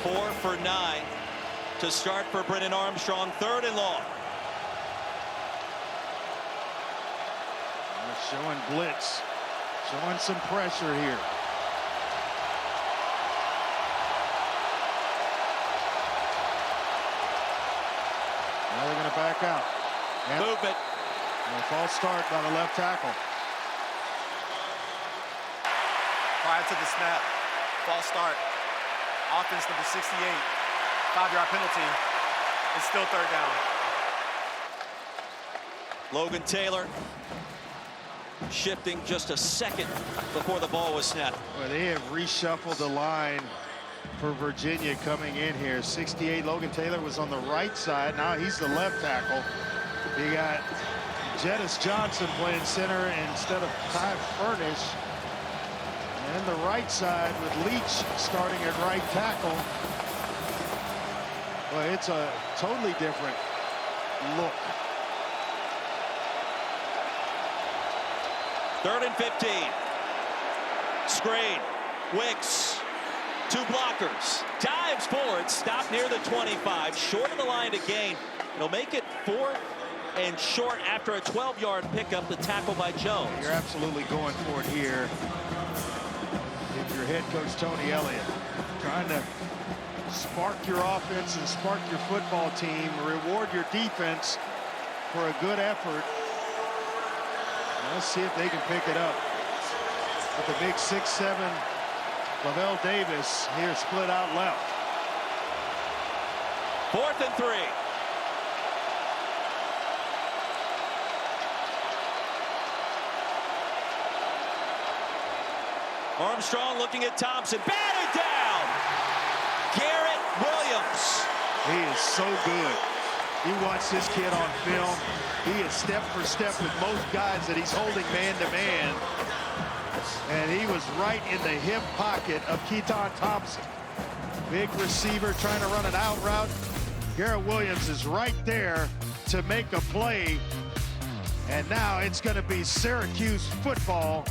S2: Four
S1: for 9 to start for Brennan Armstrong. 3rd and long.
S2: Showing blitz, showing some pressure here. Now they're going to back out. Yep.
S1: Movement.
S2: And a false start by the left tackle.
S4: Prior to the snap, false start. Offense number 68. 5-yard penalty. It's still 3rd down.
S1: Logan Taylor shifting just a second before the ball was snapped.
S2: Well, they have reshuffled the line for Virginia coming in here. 68, Logan Taylor was on the right side. Now he's the left tackle. You got Jettis Johnson playing center instead of Ty Furnish. And the right side with Leach starting at right tackle. Well, it's a totally different look.
S1: 3rd and 15. Screen. Wicks. 2 blockers. Dives forward. Stopped near the 25. Short of the line to gain. It'll make it 4th and short after a 12-yard pickup. The tackle by Jones.
S2: You're absolutely going for it here. If you're head coach Tony Elliott, trying to spark your offense and spark your football team, reward your defense for a good effort. Let's see if they can pick it up. With the big 6'7" Lavelle Davis here split out left.
S1: 4th and 3. Armstrong looking at Thompson. Batted down. Garrett Williams.
S2: He is so good. You watch this kid on film. He is step for step with most guys that he's holding man-to-man. And he was right in the hip pocket of Keaton Thompson. Big receiver trying to run an out route. Garrett Williams is right there to make a play. And now it's going to be Syracuse football.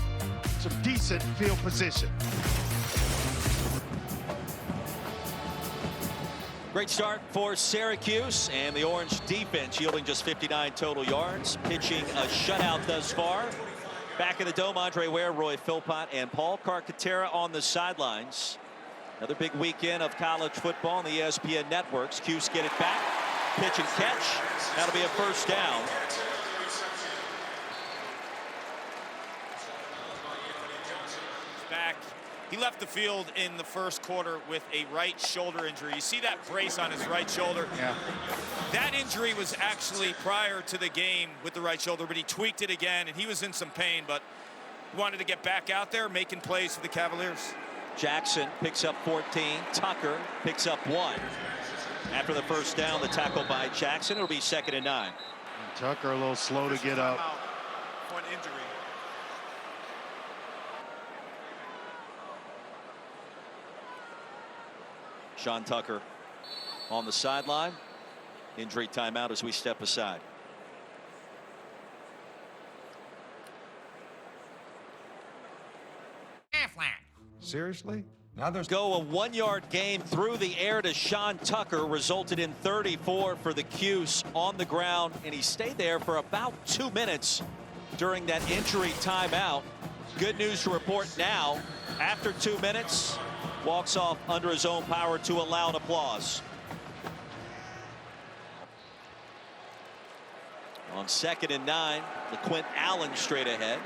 S2: Some decent field position.
S1: Great start for Syracuse, and the Orange defense yielding just 59 total yards, pitching a shutout thus far. Back in the dome, Andre Ware, Roy Philpott, and Paul Carcaterra on the sidelines. Another big weekend of college football on the ESPN networks. Cuse get it back, pitch and catch. That'll be a first down.
S3: Back. He left the field in the first quarter with a right shoulder injury. You see that brace on his right shoulder?
S2: Yeah.
S3: That injury was actually prior to the game with the right shoulder, but he tweaked it again, and he was in some pain, but wanted to get back out there, making plays for the Cavaliers.
S1: Jackson picks up 14. Tucker picks up 1. After the first down, the tackle by Jackson. It'll be 2nd and 9.
S2: Tucker a little slow to get up.
S4: For an injury.
S1: Sean Tucker on the sideline. Injury timeout as we step aside.
S2: Seriously?
S6: Now there's
S1: Go a 1-yard gain through the air to Sean Tucker, resulted in 34 for the Cuse on the ground, and he stayed there for about 2 minutes during that injury timeout. Good news to report now. After 2 minutes, walks off under his own power to a loud applause. On 2nd and 9, LeQuint Allen straight ahead,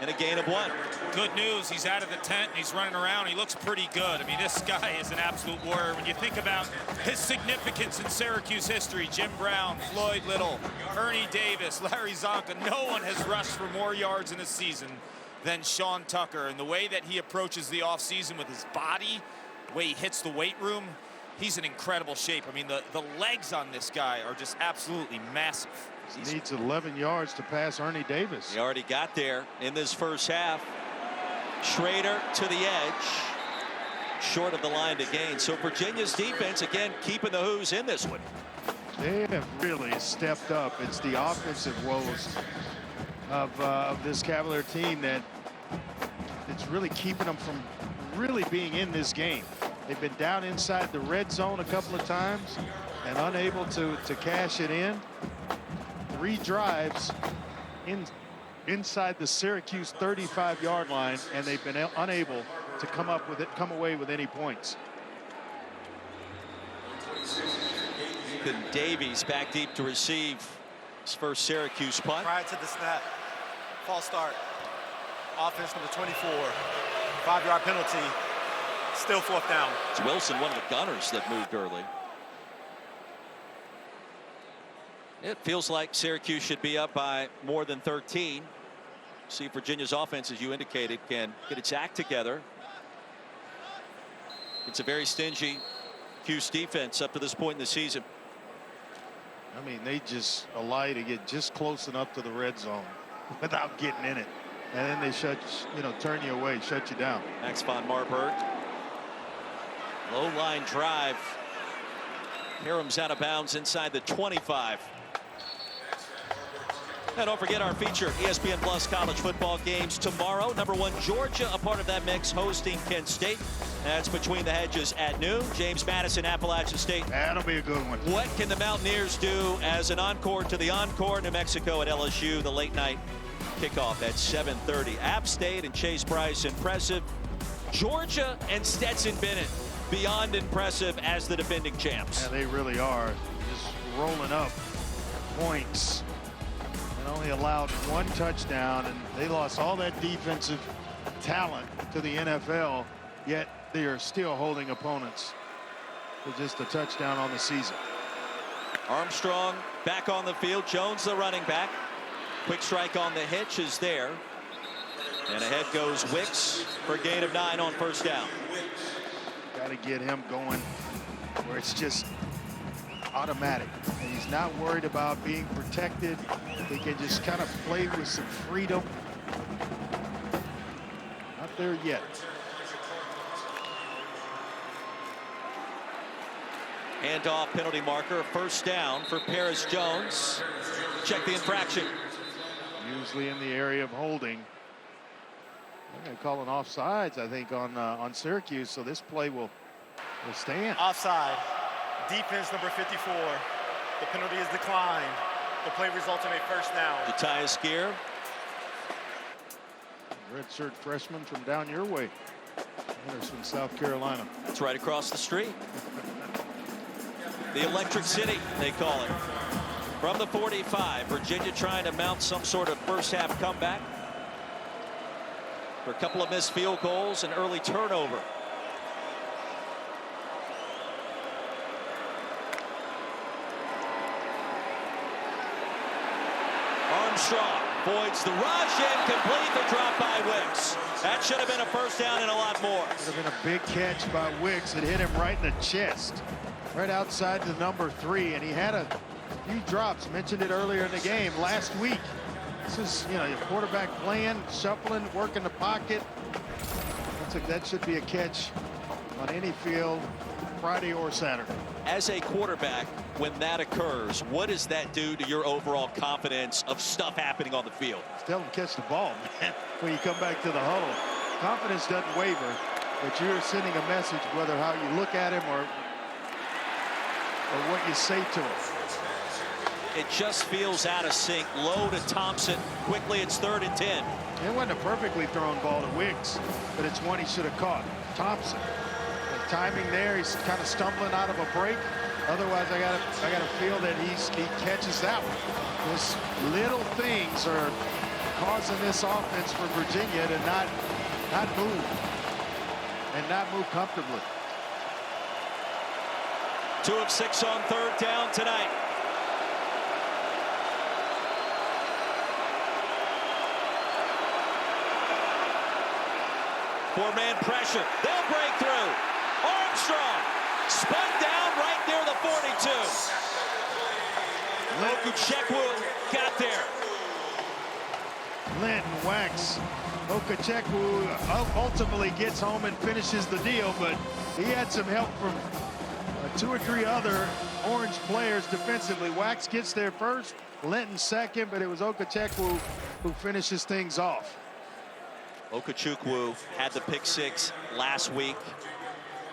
S1: and a gain of 1.
S3: Good news, he's out of the tent and he's running around. He looks pretty good. I mean, this guy is an absolute warrior. When you think about his significance in Syracuse history, Jim Brown, Floyd Little, Ernie Davis, Larry Zonka, no one has rushed for more yards in a season than Sean Tucker. And the way that he approaches the offseason with his body, the way he hits the weight room, he's in incredible shape. I mean, the legs on this guy are just absolutely massive.
S2: He needs 11 yards to pass Ernie Davis.
S1: He already got there in this first half. Shrader to the edge, short of the line to gain. So Virginia's defense again keeping the Hoos in this one.
S2: They have really stepped up. It's the offensive woes of this Cavalier team that it's really keeping them from really being in this game. They've been down inside the red zone a couple of times and unable to cash it in. 3 drives inside the Syracuse 35-yard line, and they've been unable to come away with any points.
S1: Ethan Davies back deep to receive his first Syracuse punt.
S4: Prior to the snap, false start. Offense number 24, 5-yard penalty, still 4th down.
S1: It's Wilson, one of the gunners that moved early. It feels like Syracuse should be up by more than 13. See if Virginia's offense, as you indicated, can get its act together. It's a very stingy Cuse defense up to this point in the season.
S2: I mean, they just allow you to get just close enough to the red zone without getting in it. And then they turn you away, shut you down.
S1: Max von Marburg. Low line drive. Harem's out of bounds inside the 25. And don't forget our feature, ESPN Plus college football games tomorrow. #1 Georgia, a part of that mix, hosting Kent State. That's between the hedges at noon. James Madison, Appalachian State.
S2: That'll be a good one.
S1: What can the Mountaineers do as an encore to the encore? New Mexico at LSU, the late night kickoff at 7:30. App State and Chase Price, impressive. Georgia and Stetson Bennett, beyond impressive as the defending champs.
S2: Yeah, they really are. Just rolling up points. Only allowed 1 touchdown, and they lost all that defensive talent to the NFL, yet they are still holding opponents to just a touchdown on the season.
S1: Armstrong back on the field. Jones, the running back. Quick strike on the hitch is there. And ahead goes Wicks for a gain of 9 on first down.
S2: Got to get him going where it's just automatic. And he's not worried about being protected. He can just kind of play with some freedom. Not there yet.
S1: Handoff, penalty marker, first down for Perris Jones. Check the infraction.
S2: Usually in the area of holding. They're going to call an offsides, I think, on Syracuse, so this play will stand.
S4: Offside. Defense number 54. The penalty is declined. The play results in a first down.
S1: Jatias Gear.
S2: Redshirt freshman from down your way. Anderson, South Carolina.
S1: That's right across the street. The Electric City, they call it. From the 45, Virginia trying to mount some sort of first half comeback. For a couple of missed field goals and early turnover. Armstrong voids the rush and complete the drop by Wicks. That should have been a first down and a lot more.
S2: Should have been a big catch by Wicks. It hit him right in the chest, right outside the number 3, and he had a few drops. Mentioned it earlier in the game last week. This is, you know, your quarterback playing, shuffling, working the pocket. That should be a catch on any field, Friday or Saturday.
S1: As a quarterback, when that occurs, what does that do to your overall confidence of stuff happening on the field?
S2: Tell them catch the ball, man, when you come back to the huddle. Confidence doesn't waver, but you're sending a message, whether how you look at him or what you say to him.
S1: It just feels out of sync. Low to Thompson. Quickly, it's 3rd and 10.
S2: It wasn't a perfectly thrown ball to Wicks, but it's one he should have caught. Thompson, the timing there, he's kind of stumbling out of a break. Otherwise, I gotta feel that he catches that one. Those little things are causing this offense for Virginia to not move and not move comfortably.
S1: 2 of 6 on 3rd down tonight. Four-man pressure. They'll break through. Armstrong spun down right near the 42. Okuchekwu got there.
S2: Linton Wax. Okachekwu ultimately gets home and finishes the deal, but he had some help from 2 or 3 other Orange players defensively. Wax gets there first, Linton second, but it was Okachekwu who finishes things off.
S1: Okuchekwu had the pick 6 last week.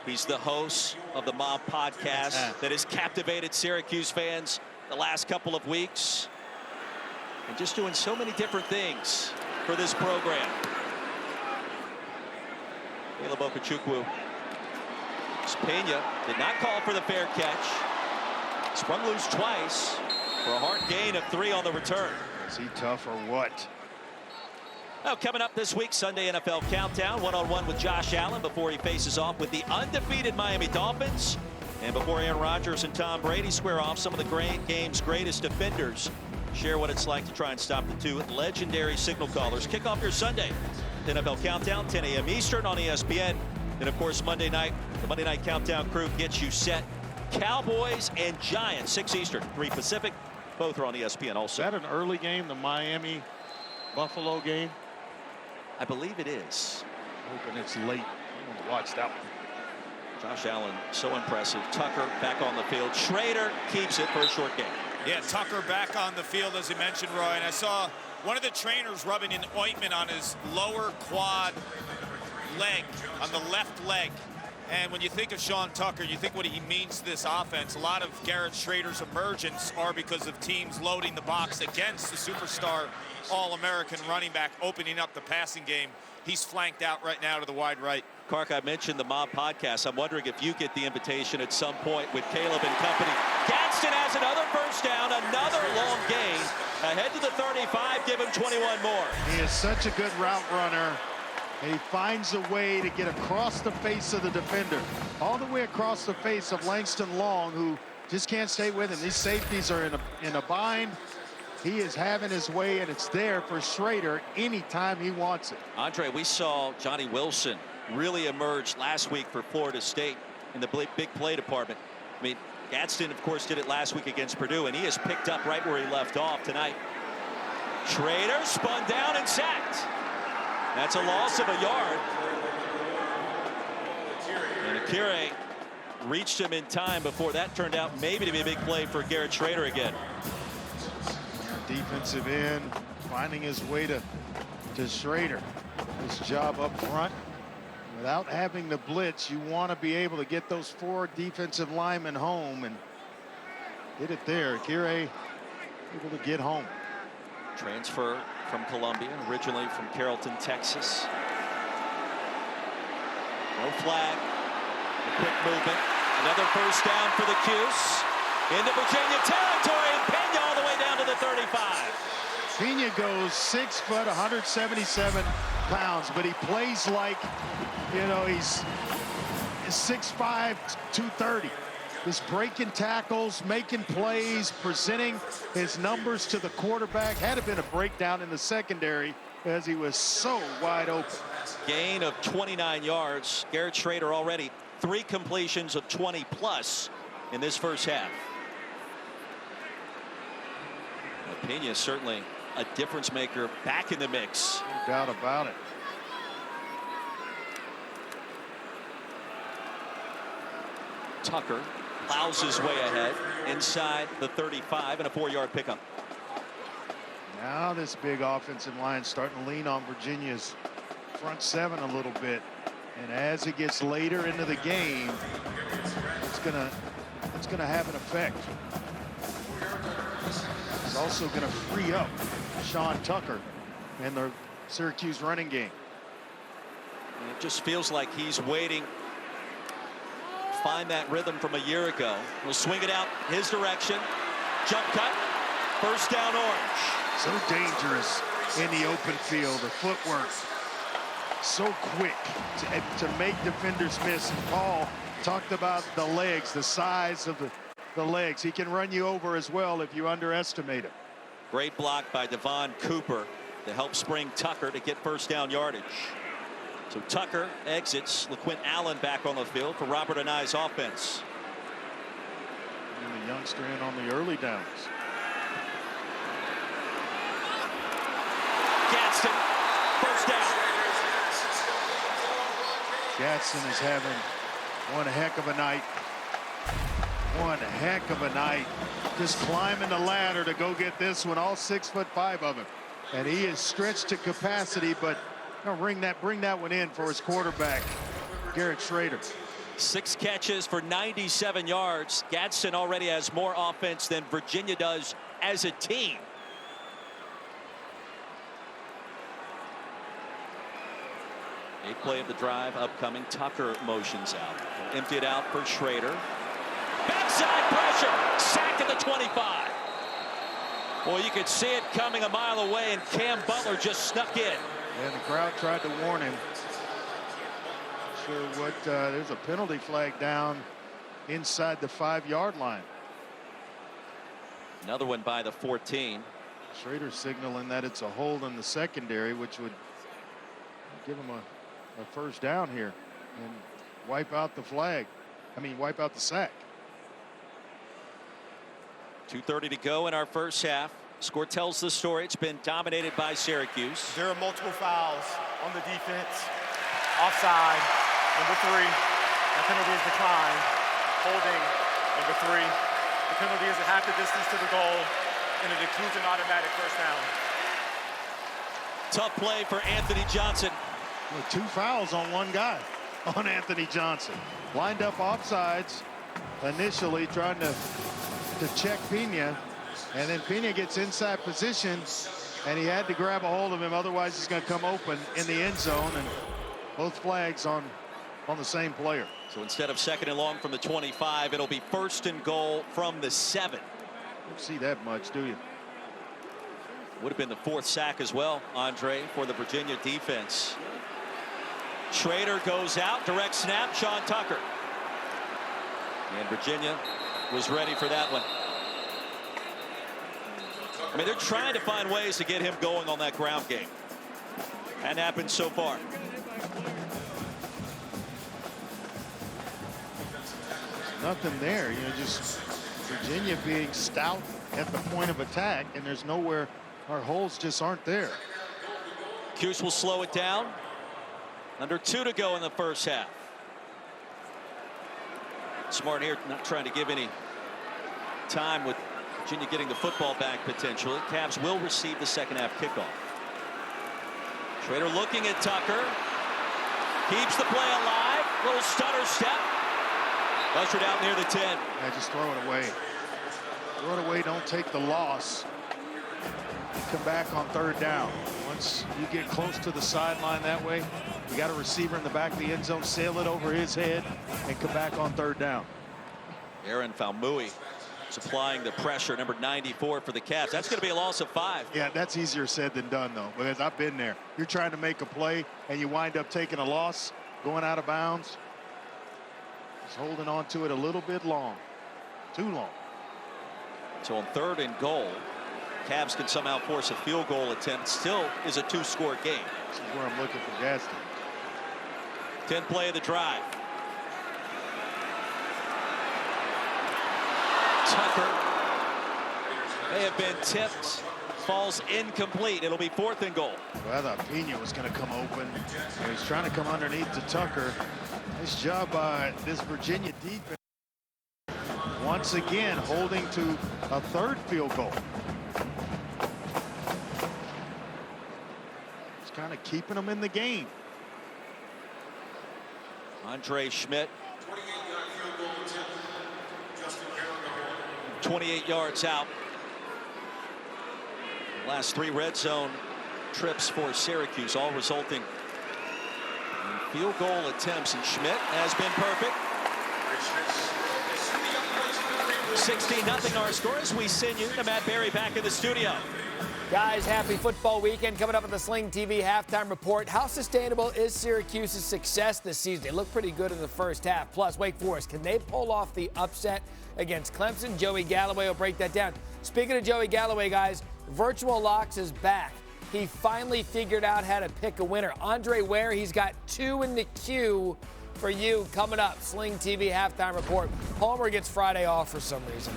S1: He's the host of the Mob podcast that has captivated Syracuse fans the last couple of weeks. And just doing so many different things for this program. Caleb Okuchekwu. Pena did not call for the fair catch. Sprung loose twice for a hard gain of 3 on the return.
S2: Is he tough or what?
S1: Now, coming up this week, Sunday NFL Countdown, one-on-one with Josh Allen before he faces off with the undefeated Miami Dolphins. And before Aaron Rodgers and Tom Brady square off, some of the game's greatest defenders share what it's like to try and stop the 2 legendary signal callers. Kick off your Sunday. NFL Countdown, 10 a.m. Eastern on ESPN. And, of course, Monday night, the Monday Night Countdown crew gets you set. Cowboys and Giants, 6 Eastern, 3 Pacific. Both are on ESPN also.
S2: Is that an early game, the Miami-Buffalo game?
S1: I believe it is.
S2: Hoping it's late. I'm going to watch that one.
S1: Josh Allen, so impressive. Tucker back on the field. Shrader keeps it for a short game.
S3: Yeah, Tucker back on the field, as you mentioned, Roy. And I saw one of the trainers rubbing an ointment on his lower quad leg, on the left leg. And when you think of Sean Tucker, you think what he means to this offense. A lot of Garrett Shrader's emergence are because of teams loading the box against the superstar All-American running back, opening up the passing game. He's flanked out right now to the wide right.
S1: Clark, I mentioned the Mob podcast. I'm wondering if you get the invitation at some point with Caleb and company. Gadsden has another first down, another long gain. Ahead to the 35, give him 21 more.
S2: He is such a good route runner. And he finds a way to get across the face of the defender, all the way across the face of Langston Long, who just can't stay with him. These safeties are in a bind. He is having his way, and it's there for Shrader anytime he wants it.
S1: Andre, we saw Johnny Wilson really emerge last week for Florida State in the big play department. I mean, Gadsden, of course, did it last week against Purdue, and he has picked up right where he left off tonight. Shrader spun down and sacked. That's a loss of a yard. And Akire reached him in time before that turned out maybe to be a big play for Garrett Shrader again.
S2: Defensive end finding his way to Shrader. His job up front. Without having the blitz, you want to be able to get those 4 defensive linemen home, and did it there. Akire able to get home.
S1: Transfer from Columbia, originally from Carrollton, Texas. No flag. A quick movement. Another first down for the Cuse. Into Virginia territory, and Pena all the way down to the 35.
S2: Pena goes 6 foot, 177 pounds, but he plays like, you know, he's 6'5", 230. Just breaking tackles, making plays, presenting his numbers to the quarterback. Had it been a breakdown in the secondary as he was so wide open.
S1: Gain of 29 yards. Garrett Shrader already 3 completions of 20+ in this first half. Pena certainly a difference maker back in the mix.
S2: No doubt about it.
S1: Tucker plows his way ahead inside the 35 and a 4-yard pickup.
S2: Now this big offensive line starting to lean on Virginia's front 7 a little bit. And as it gets later into the game, it's gonna have an effect. It's also going to free up Sean Tucker and the Syracuse running game.
S1: And it just feels like he's waiting. Find that rhythm from a year ago. He'll swing it out his direction. Jump cut. First down, Orange.
S2: So dangerous in the open field. The footwork so quick to make defenders miss. And Paul talked about the legs, the size of the legs. He can run you over as well if you underestimate him.
S1: Great block by Devon Cooper to help spring Tucker to get first down yardage. So Tucker exits. LaQuint Allen back on the field for Robert Anai's offense.
S2: And the youngster in on the early downs.
S1: Gadsden, first down.
S2: Gadsden is having one heck of a night. One heck of a night. Just climbing the ladder to go get this one, all 6'5" of him. And he is stretched to capacity, but bring that one in for his quarterback, Garrett Shrader.
S1: 6 catches for 97 yards. Gadsden already has more offense than Virginia does as a team. A play of the drive upcoming. Tucker motions out. Empty it out for Shrader. Backside pressure. Sacked at the 25. Boy, you could see it coming a mile away, and Cam Butler just snuck in.
S2: And the crowd tried to warn him. Sure what, there's a penalty flag down inside the 5-yard line.
S1: Another one by the 14.
S2: Shrader signaling that it's a hold in the secondary, which would give him a first down here and wipe out the flag. I mean, wipe out the sack.
S1: 2:30 to go in our first half. Score tells the story. It's been dominated by Syracuse.
S4: There are multiple fouls on the defense. Offside, number 3. The penalty is declined. Holding, number 3. The penalty is a half the distance to the goal, and it includes an automatic first down.
S1: Tough play for Anthony Johnson.
S2: With 2 fouls on one guy, on Anthony Johnson. Lined up offsides initially, trying to check Pena, and then Pena gets inside position, and he had to grab a hold of him, otherwise he's going to come open in the end zone, and both flags on the same player.
S1: So instead of 2nd and long from the 25, it'll be 1st and goal from the 7.
S2: Don't see that much, do you?
S1: Would have been the 4th sack as well, Andre, for the Virginia defense. Shrader goes out, direct snap, Sean Tucker. And Virginia was ready for that one. I mean, they're trying to find ways to get him going on that ground game. Hadn't happened so far.
S2: Nothing there, just Virginia being stout at the point of attack, and there's nowhere, our holes just aren't there.
S1: Cuse will slow it down. Under 2 to go in the first half. Smart here, not trying to give any time with Virginia getting the football back potentially. Cavs will receive the second half kickoff. Shrader looking at Tucker. Keeps the play alive. Little stutter step. Ushered out near the 10.
S2: Yeah, just throw it away. Throw it away, don't take the loss. Come back on third down. Once you get close to the sideline that way, you got a receiver in the back of the end zone, sail it over his head, and come back on third down.
S1: Aaron Falmouy supplying the pressure, number 94 for the Cavs. That's going to be a loss of 5.
S2: Yeah, that's easier said than done, though, because I've been there. You're trying to make a play, and you wind up taking a loss, going out of bounds. Just holding on to it a little bit long. Too long.
S1: So on 3rd and goal, Cavs can somehow force a field goal attempt. Still is a 2-score game.
S2: This is where I'm looking for Gadsden.
S1: 10th play of the drive. Tucker may have been tipped. Falls incomplete. It'll be 4th and goal.
S2: Well, I thought Pena was going to come open. He was trying to come underneath to Tucker. Nice job by this Virginia defense. Once again, holding to a 3rd field goal. Just kind of keeping them in the game.
S1: Andre Schmidt. 28 yards out. Last 3 red zone trips for Syracuse, all resulting in field goal attempts, and Schmidt has been perfect. 16-0 our score as we send you to Matt Berry back in the studio.
S6: Guys, happy football weekend coming up with the Sling TV halftime report. How sustainable is Syracuse's success this season? They look pretty good in the first half. Plus, Wake Forest, can they pull off the upset against Clemson? Joey Galloway will break that down. Speaking of Joey Galloway, guys, Virtual Locks is back. He finally figured out how to pick a winner. Andre Ware, he's got 2 in the queue for you coming up. Sling TV halftime report. Homer gets Friday off for some reason.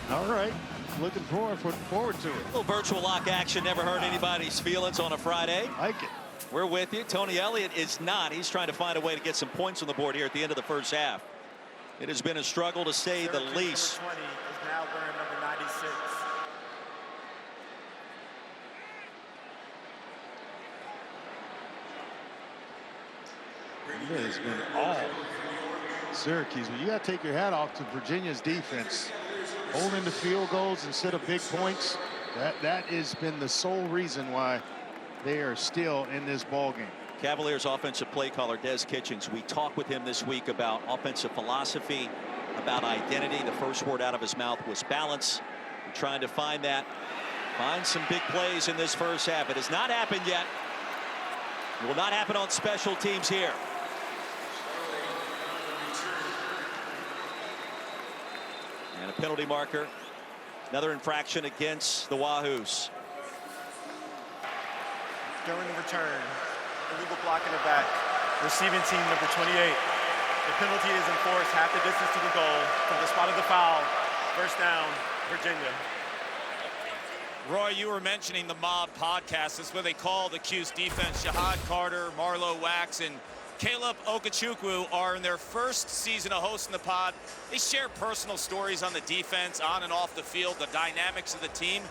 S2: All right. Looking forward to it.
S1: A little virtual lock action never hurt anybody's feelings on a Friday.
S2: Like it.
S1: We're with you. Tony Elliott is not. He's trying to find a way to get some points on the board here at the end of the first half. It has been a struggle to say the least.
S4: Number 20 is now wearing number 96.
S2: It has been all Syracuse, but you got to take your hat off to Virginia's defense. Holding the field goals instead of big points. That has been the sole reason why they are still in this ball game.
S1: Cavaliers offensive play caller Des Kitchens. We talked with him this week about offensive philosophy, about identity. The first word out of his mouth was balance. We're trying to find that. Find some big plays in this first half. It has not happened yet. It will not happen on special teams here. And a penalty marker. Another infraction against the Wahoos.
S4: During the return, illegal block in the back. Receiving team number 28. The penalty is enforced half the distance to the goal from the spot of the foul. First down, Virginia.
S3: Roy, you were mentioning the Mob podcast. That's where they call the Cuse defense. Shahad Carter, Marlo Wax, and Caleb Okechukwu are in their first season of hosting the pod. They share personal stories on the defense, on and off the field, the dynamics of the team,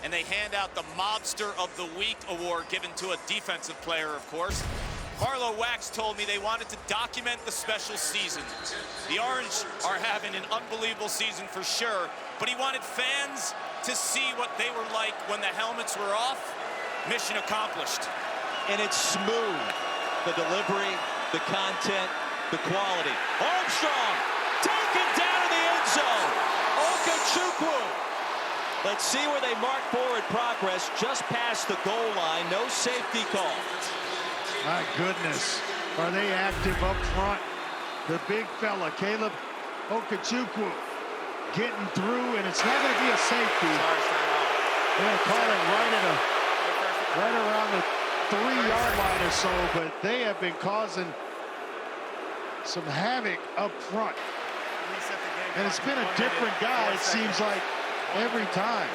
S3: and they hand out the Mobster of the Week award given to a defensive player, of course. Marlo Wax told me they wanted to document the special season. The Orange are having an unbelievable season for sure, but he wanted fans to see what they were like when the helmets were off. Mission accomplished.
S1: And it's smooth. The delivery, the content, the quality. Armstrong taken down in the end zone. Okechukwu. Let's see where they mark forward progress just past the goal line. No safety call.
S2: My goodness, are they active up front? The big fella, Caleb Okechukwu, getting through, and it's not going to be a safety. They're going to call it right around the 3-yard line or so, but they have been causing some havoc up front. And it's been a different guy, it seems like, every time.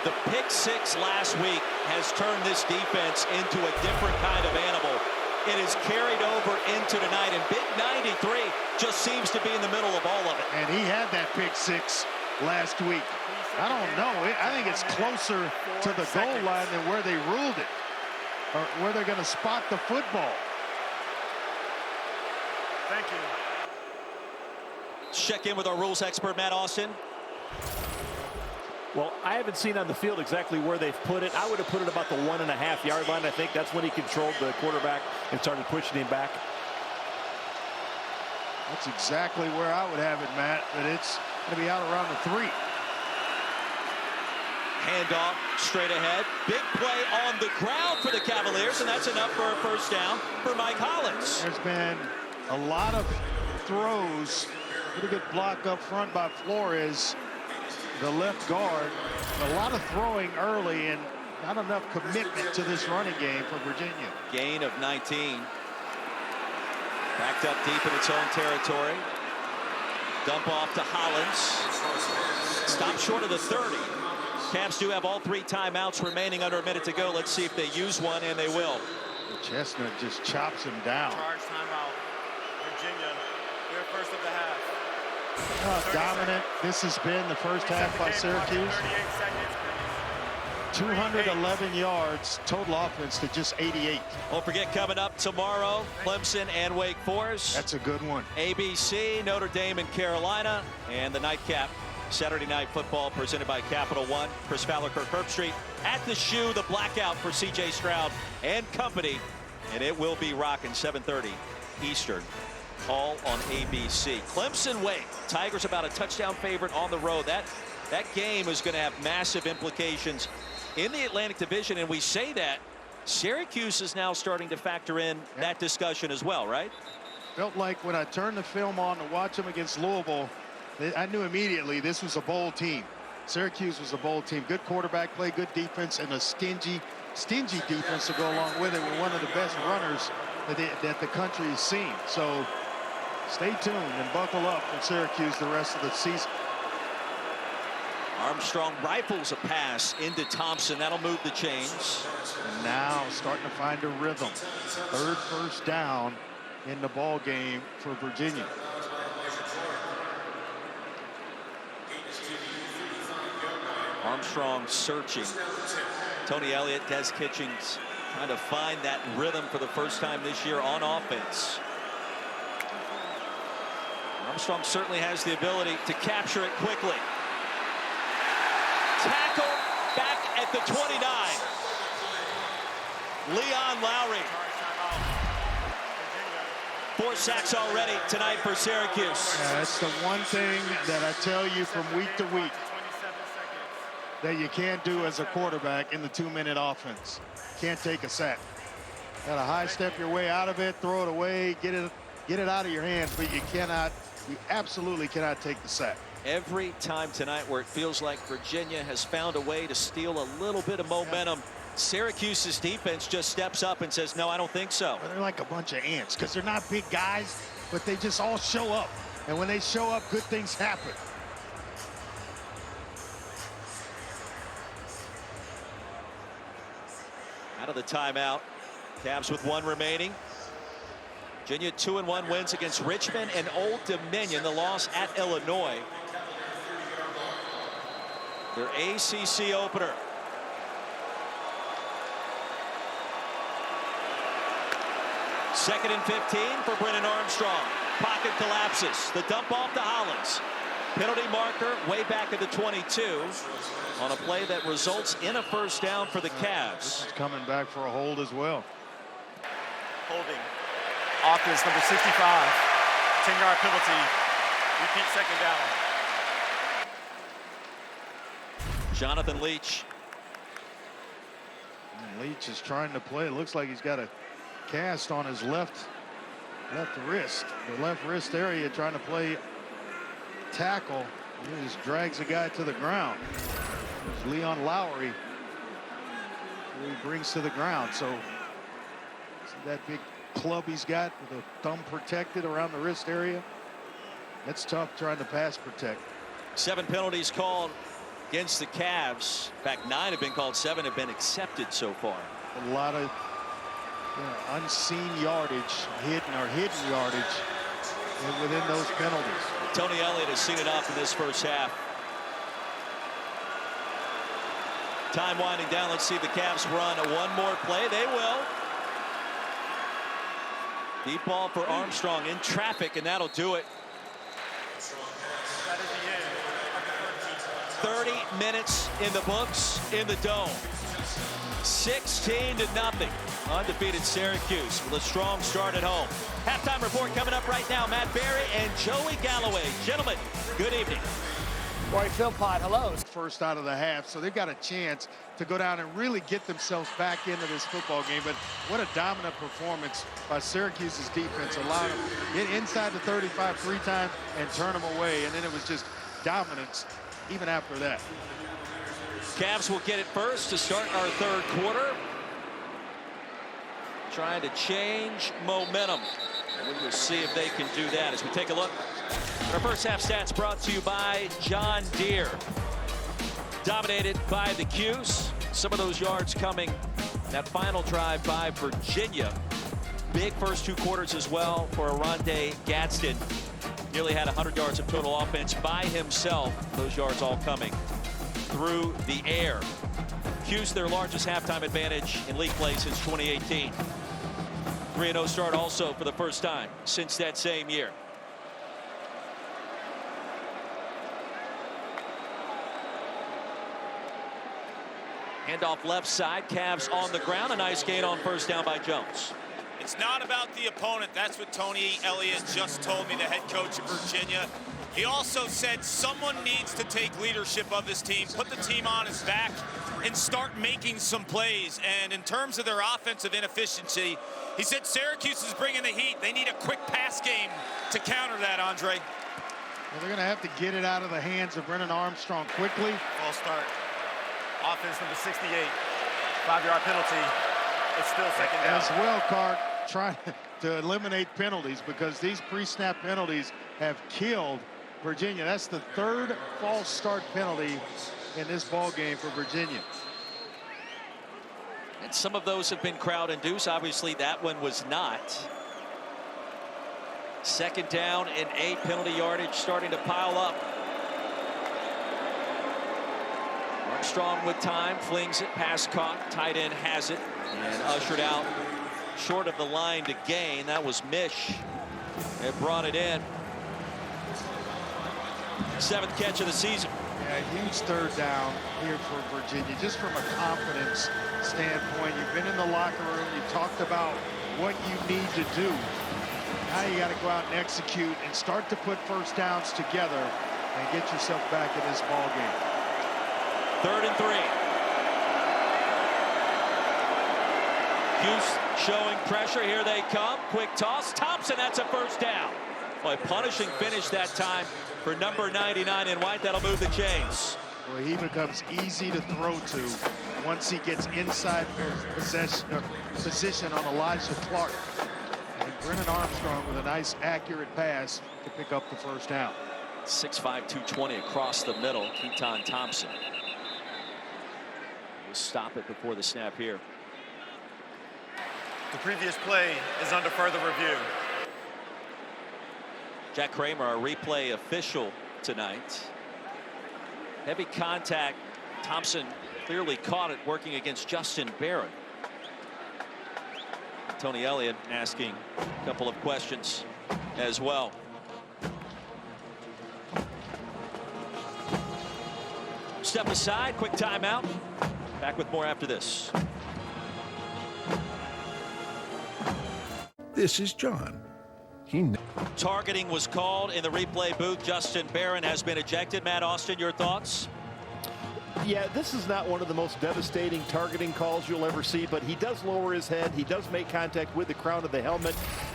S1: The pick six last week has turned this defense into a different kind of animal. It is carried over into tonight, and Big 93 just seems to be in the middle of all of it.
S2: And he had that pick six last week. I don't know. I think it's closer to the goal line than where they ruled it, or where they're going to spot the football.
S4: Thank you.
S1: Let's check in with our rules expert, Matt Austin.
S7: Well, I haven't seen on the field exactly where they've put it. I would have put it about the 1.5-yard line. I think that's when he controlled the quarterback and started pushing him back.
S2: That's exactly where I would have it, Matt, but it's going to be out around the 3.
S1: Handoff straight ahead. Big play on the ground for the Cavaliers, and that's enough for a first down for Mike Hollins.
S2: There's been a lot of throws. Pretty good block up front by Flores, the left guard. A lot of throwing early and not enough commitment to this running game for Virginia.
S1: Gain of 19. Backed up deep in its own territory. Dump off to Hollins. Stop short of the 30. Cavs do have all 3 timeouts remaining under a minute to go. Let's see if they use one, and they will.
S2: Chestnut just chops him down.
S4: Charge timeout. Virginia, their first of the half.
S2: Dominant this has been the first half by Syracuse. 211 yards total offense to just 88.
S1: Don't forget, coming up tomorrow, Clemson and Wake Forest.
S2: That's a good one.
S1: ABC, Notre Dame and Carolina, and the nightcap, Saturday Night Football presented by Capital One. Chris Fowler, Kirk Herbstreit at the shoe, the blackout for C.J. Stroud and company, and it will be rocking 7:30 Eastern. All on ABC. Clemson Wake. Tigers about a touchdown favorite on the road. That game is going to have massive implications in the Atlantic Division, and we say that Syracuse is now starting to factor in that discussion as well, right?
S2: Felt like when I turned the film on to watch them against Louisville, I knew immediately this was a bowl team. Syracuse was a bowl team. Good quarterback play, good defense, and a stingy defense to go along with it. With one of the best runners that the country has seen. So stay tuned and buckle up for Syracuse the rest of the season.
S1: Armstrong rifles a pass into Thompson. That'll move the chains.
S2: And now starting to find a rhythm. 3rd first down in the ball game for Virginia.
S1: Armstrong searching. Tony Elliott, Des Kitchings trying to find that rhythm for the first time this year on offense. Armstrong certainly has the ability to capture it quickly. Tackle back at the 29. Leon Lowry. 4 sacks already tonight for Syracuse.
S2: Yeah, that's the one thing that I tell you from week to week that you can't do as a quarterback in the 2-minute offense. Can't take a sack. Got to high step your way out of it, throw it away, get it out of your hands, but you absolutely cannot take the sack.
S1: Every time tonight where it feels like Virginia has found a way to steal a little bit of momentum, Syracuse's defense just steps up and says, no, I don't think so.
S2: Well, they're like a bunch of ants because they're not big guys, but they just all show up. And when they show up, good things happen.
S1: Out of the timeout. Cavs with 1 remaining. Virginia 2-1 wins against Richmond and Old Dominion. The loss at Illinois. Their ACC opener. Second and 15 for Brennan Armstrong. Pocket collapses. The dump off to Hollins. Penalty marker way back at the 22 on a play that results in a first down for the Cavs.
S2: It's coming back for a hold as well.
S4: Holding. Offense number 65. 10-yard penalty. Repeat second down.
S1: Jonathan Leach
S2: Leach is trying to play. It looks like he's got a cast on his left wrist, the left wrist area, trying to play tackle. He just drags the guy to the ground. There's Leon Lowry, who he brings to the ground. So see that big club he's got with the thumb protected around the wrist area. That's tough trying to pass protect.
S1: 7 penalties called against the Cavs. In fact, 9 have been called, 7 have been accepted so far.
S2: A lot of unseen yardage, hidden yardage within those penalties.
S1: Tony Elliott has seen enough in this first half. Time winding down. Let's see the Cavs run one more play. They will. Deep ball for Armstrong in traffic, and that'll do it. 30 minutes in the books in the Dome. 16-0. Undefeated Syracuse with a strong start at home. Halftime report coming up right now. Matt Berry and Joey Galloway. Gentlemen, good evening.
S6: Roy Philpott, hello.
S2: First out of the half, so they've got a chance to go down and really get themselves back into this football game. But what a dominant performance by Syracuse's defense. Allowed them to get inside the 35 3 times and turn them away. And then it was just dominance even after that.
S1: Cavs will get it first to start our third quarter. Trying to change momentum. We will see if they can do that as we take a look. Our first half stats brought to you by John Deere. Dominated by the Qs. Some of those yards coming that final drive by Virginia. Big first 2 quarters as well for Oronde Gadsden. Nearly had 100 yards of total offense by himself. Those yards all coming through the air. Qs their largest halftime advantage in league play since 2018. 3-0 start also for the first time since that same year. Handoff left side, Cavs on the ground. A nice gain on first down by Jones.
S3: It's not about the opponent. That's what Tony Elliott just told me, the head coach of Virginia. He also said someone needs to take leadership of this team, put the team on his back, and start making some plays. And in terms of their offensive inefficiency, he said Syracuse is bringing the heat. They need a quick pass game to counter that, Andre.
S2: Well, they're going to have to get it out of the hands of Brennan Armstrong quickly.
S4: False start. Offense number 68. 5-yard penalty. It's still second down.
S2: As well, Clark, trying to eliminate penalties because these pre-snap penalties have killed Virginia. That's the 3rd false start penalty in this ball game for Virginia.
S1: And some of those have been crowd induced. Obviously, that one was not. Second down and 8, penalty yardage starting to pile up. Armstrong with time, flings it, pass caught, tight end has it, and ushered out short of the line to gain. That was Mish. It brought it in. 7th catch of the season.
S2: Yeah, huge 3rd down here for Virginia, just from a confidence standpoint. You've been in the locker room, you talked about what you need to do. Now you got to go out and execute and start to put first downs together and get yourself back in this ball game.
S1: 3rd and 3. Hughes showing pressure. Here they come. Quick toss. Thompson, that's a first down. Boy, punishing finish that time for number 99 in white. That'll move the chains.
S2: Well, he becomes easy to throw to once he gets inside position on Elijah Clark. And Brennan Armstrong with a nice accurate pass to pick up the first down.
S1: 6'5", 220 across the middle. Keaton Thompson. We'll stop it before the snap here.
S4: The previous play is under further review.
S1: Jack Kramer, our replay official tonight. Heavy contact. Thompson clearly caught it working against Justin Barron. Tony Elliott asking a couple of questions as well. Step aside, quick timeout. Back with more after this.
S5: This is John.
S1: Targeting was called in the replay booth. Justin Barron has been ejected. Matt Austin, your thoughts?
S7: Yeah, this is not one of the most devastating targeting calls you'll ever see, but he does lower his head. He does make contact with the crown of the helmet.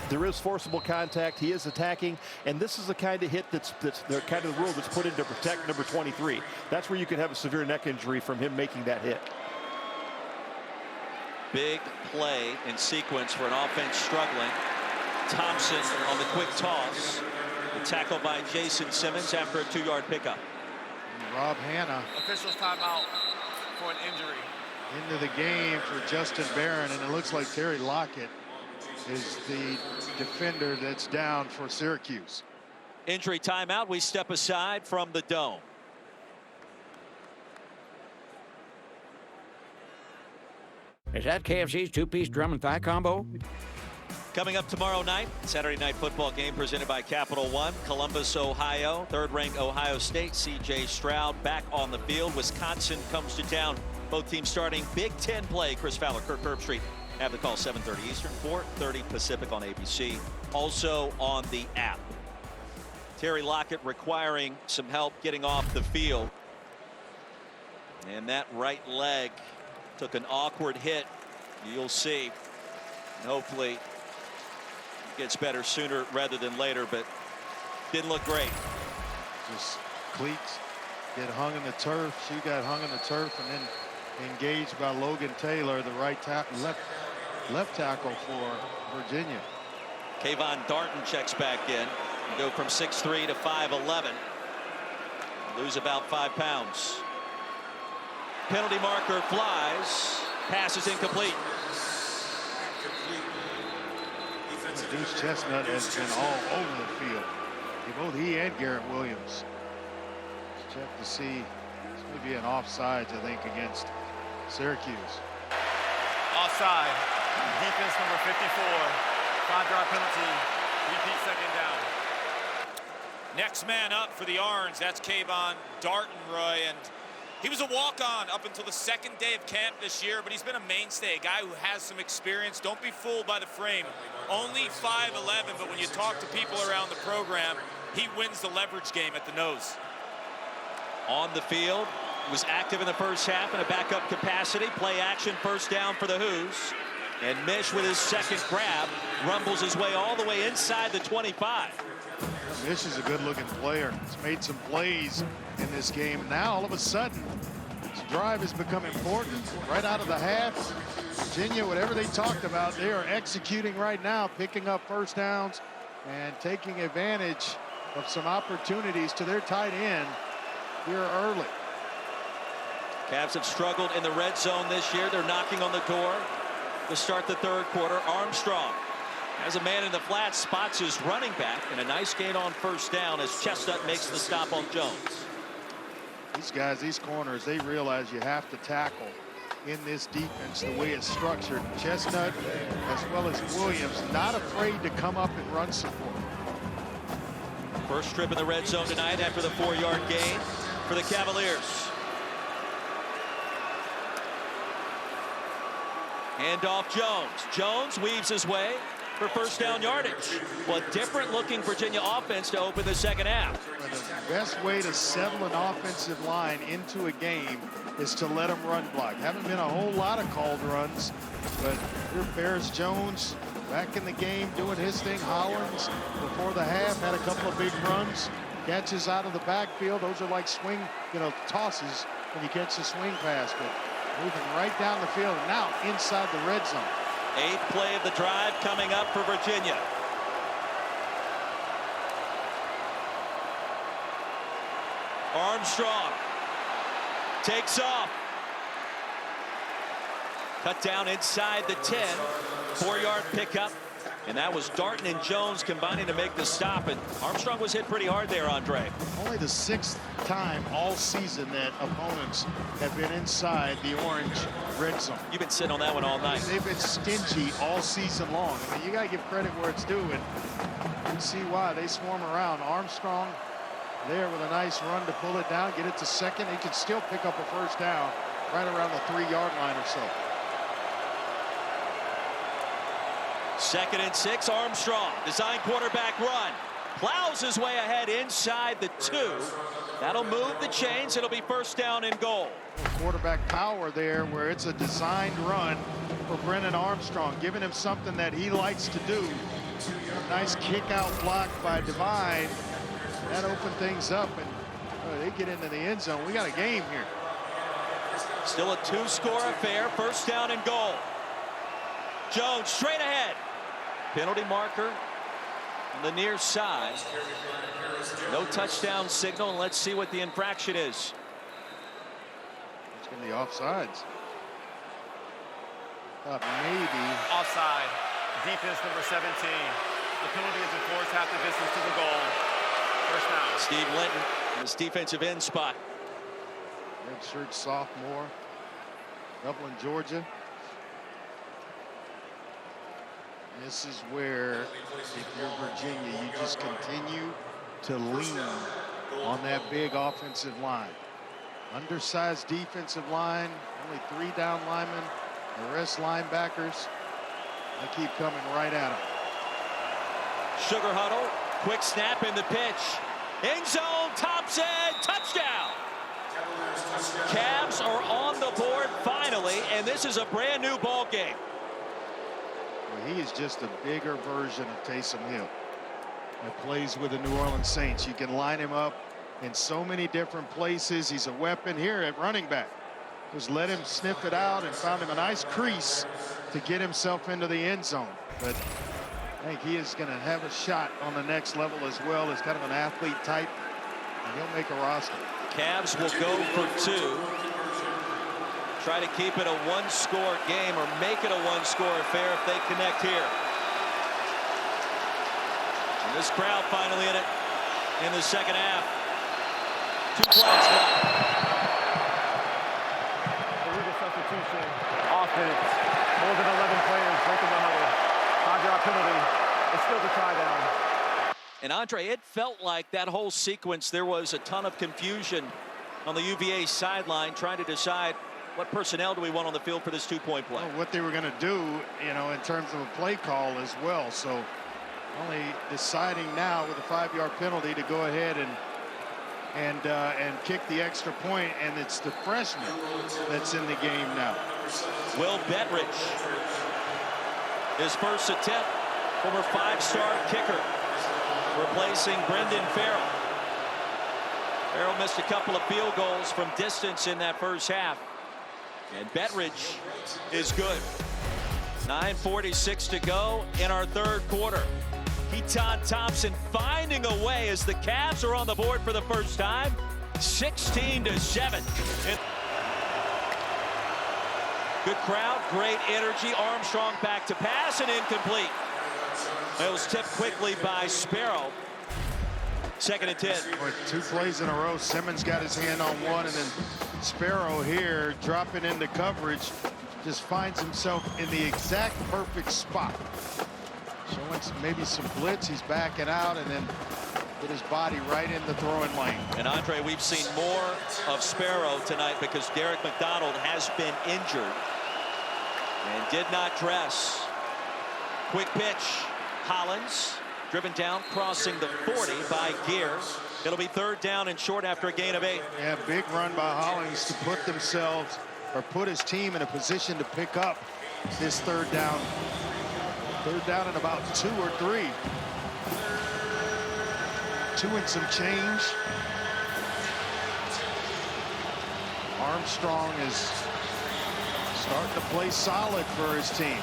S7: There is forcible contact. He is attacking, and this is the kind of hit that's the kind of the rule that's put in to protect number 23. That's where you could have a severe neck injury from him making that hit.
S1: Big play in sequence for an offense struggling. Thompson on the quick toss. The tackle by Jason Simmons after a 2-yard pickup.
S2: Rob Hanna.
S4: Officials timeout for an injury.
S2: Into the game for Justin Barron, and it looks like Terry Lockett is the defender that's down for Syracuse.
S1: Injury timeout. We step aside from the dome.
S8: Is that KFC's two-piece drum and thigh combo?
S1: Coming up tomorrow night, Saturday night football game presented by Capital One. Columbus, Ohio, third-ranked Ohio State. C.J. Stroud back on the field. Wisconsin comes to town. Both teams starting Big Ten play. Chris Fowler, Kirk Herbstreit have the call 7:30 Eastern, 4:30 Pacific on ABC. Also on the app. Terry Lockett requiring some help getting off the field. And that right leg took an awkward hit. You'll see. And hopefully gets better sooner rather than later, but didn't look great.
S2: Just cleats get hung in the turf. She got hung in the turf and then engaged by Logan Taylor, the left tackle for Virginia.
S1: Kayvon Darton checks back in. You go from 6'3" to 5'11". Lose about 5 pounds. Penalty marker flies. Pass is incomplete.
S2: Deuce Chestnut has been all over the field. Both he and Garrett Williams. Let's check to see. This may be an offsides, I think, against Syracuse.
S4: Offside. Defense number 54. 5-yard penalty. Repeat second down.
S3: Next man up for the Orange, that's Kayvon Darton, Roy, and he was a walk-on up until the second day of camp this year, but he's been a mainstay, a guy who has some experience. Don't be fooled by the frame. Only 5'11", but when you talk to people around the program, he wins the leverage game at the nose.
S1: On the field, was active in the first half in a backup capacity. Play action, first down for the Hoos. And Mish with his second grab rumbles his way all the way inside the 25.
S2: Mish is a good-looking player. He's made some plays in this game. Now, all of a sudden, this drive has become important. Right out of the half, Virginia, whatever they talked about, they are executing right now, picking up first downs and taking advantage of some opportunities to their tight end here early.
S1: Cavs have struggled in the red zone this year. They're knocking on the door to start the third quarter. Armstrong has a man in the flat, spots his running back, and a nice gain on first down as Chestnut makes the stop on Jones.
S2: These guys, these corners, they realize you have to tackle in this defense the way it's structured. Chestnut as well as Williams not afraid to come up and run support.
S1: First strip in the red zone tonight after the 4-yard gain for the Cavaliers. Handoff Jones. Jones weaves his way for first down yardage. Well, different looking Virginia offense to open the second half.
S2: The best way to settle an offensive line into a game is to let them run block. Haven't been a whole lot of called runs, but here Perris Jones back in the game doing his thing. Hollins before the half had a couple of big runs, catches out of the backfield. Those are like swing, tosses when you catch the swing pass, but moving right down the field and now inside the red zone.
S1: 8th play of the drive coming up for Virginia. Armstrong takes off. Cut down inside the 10. 4-yard pickup. And that was Darton and Jones combining to make the stop. And Armstrong was hit pretty hard there, Andre.
S2: Only the 6th time all season that opponents have been inside the orange red zone.
S1: You've been sitting on that one all night.
S2: They've been stingy all season long. I mean, you got to give credit where it's due, and you can see why they swarm around. Armstrong there with a nice run to pull it down, get it to second. He can still pick up a first down right around the 3-yard line or so.
S1: 2nd and 6, Armstrong, design quarterback run. Plows his way ahead inside the 2. That'll move the chains. It'll be first down and goal.
S2: quarterback power there, where it's a designed run for Brennan Armstrong, giving him something that he likes to do. A nice kick out block by Divine. That opened things up, and they get into the end zone. We got a game here.
S1: Still a two-score affair. First down and goal. Jones straight ahead. Penalty marker on the near side. No touchdown signal, and let's see what the infraction is.
S2: It's going to be offsides. Thought maybe.
S4: Offside. Defense number 17. The penalty is enforced half the distance to the goal. First down.
S1: Steve Linton in his defensive end spot.
S2: Redshirt sophomore, Dublin, Georgia. This is where, if you're Virginia, you just continue to lean on that big offensive line. Undersized defensive line, only 3 down linemen. The rest linebackers, they keep coming right at them.
S1: Sugar huddle, quick snap in the pitch. End zone, Thompson, touchdown! Cavs are on the board finally, and this is a brand new ball game.
S2: Well, he is just a bigger version of Taysom Hill that plays with the New Orleans Saints. You can line him up in so many different places. He's a weapon here at running back. Just let him sniff it out and found him a nice crease to get himself into the end zone. But I think he is going to have a shot on the next level as well as kind of an athlete type, and he'll make a roster.
S1: Cavs will go for 2. Try to keep it a one-score game or make it a one-score affair if they connect here. And this crowd finally in it in the second half. 2 plays left.
S4: Illegal substitution. Offense. More than 11 players breaking the huddle. 5-yard penalty. It's still the tie down.
S1: And Andre, it felt like that whole sequence, there was a ton of confusion on the UVA sideline trying to decide what personnel do we want on the field for this 2-point play.
S2: Well, what they were going to do, you know, in terms of a play call as well. So only deciding now with a 5-yard penalty to go ahead and kick the extra point, and it's the freshman that's in the game now.
S1: Will Bettridge, his first attempt, former 5-star kicker, replacing Brendan Farrell. Farrell missed a couple of field goals from distance in that first half. And Bettridge is good. 9:46 to go in our third quarter. Keaton Thompson finding a way as the Cavs are on the board for the first time. 16-7. Good crowd, great energy. Armstrong back to pass and incomplete. It was tipped quickly by Sparrow. 2nd and 10.
S2: 2 plays in a row. Simmons got his hand on one, and then Sparrow here dropping into coverage just finds himself in the exact perfect spot. Showing maybe some blitz. He's backing out and then put his body right in the throwing lane.
S1: And Andre, we've seen more of Sparrow tonight because Derek McDonald has been injured and did not dress. Quick pitch. Hollins driven down, crossing the 40 by Gear. It'll be 3rd down and short after a gain of 8.
S2: Yeah, big run by Hollins to put themselves or put his team in a position to pick up this 3rd down. 3rd down and about 2 or 3. 2 and some change. Armstrong is starting to play solid for his team.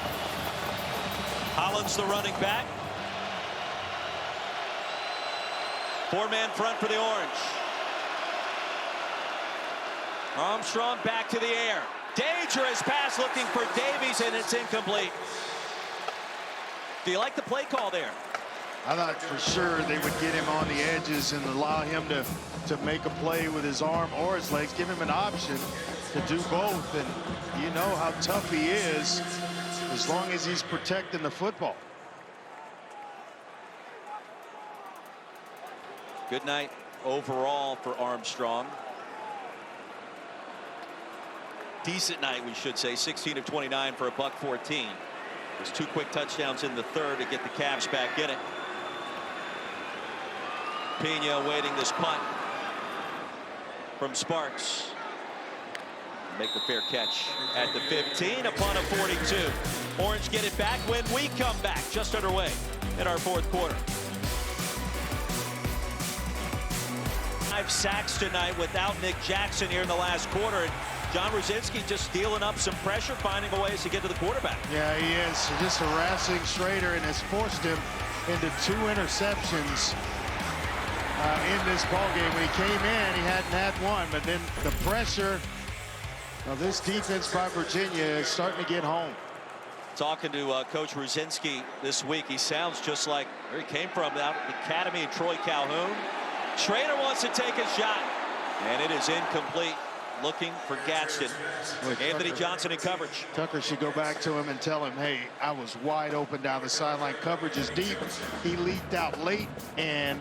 S1: Hollins, the running back. 4-man front for the Orange. Armstrong back to the air. Dangerous pass looking for Davies, and it's incomplete. Do you like the play call there?
S2: I thought for sure they would get him on the edges and allow him to make a play with his arm or his legs, give him an option to do both. And you know how tough he is as long as he's protecting the football.
S1: Good night overall for Armstrong. Decent night, we should say. 16 of 29 for a $114. There's 2 quick touchdowns in the 3rd to get the Cavs back in it. Pena awaiting this punt from Sparks. make the fair catch at the 15 upon a 42. Orange get it back when we come back. Just underway in our fourth quarter. 5 sacks tonight without Nick Jackson here in the last quarter. And John Ruzinski just dealing up some pressure, finding a ways to get to the quarterback.
S2: Yeah, he is just harassing Shrader and has forced him into 2 interceptions in this ballgame. When he came in, he hadn't had one, but then the pressure of this defense by Virginia is starting to get home.
S1: Talking to Coach Ruzinski this week, he sounds just like where he came from, out of the academy in Troy Calhoun. Shrader wants to take a shot, and it is incomplete. Looking for Gadsden. Anthony Johnson in coverage.
S2: Tucker should go back to him and tell him, hey, I was wide open down the sideline. Coverage is deep. He leaked out late, and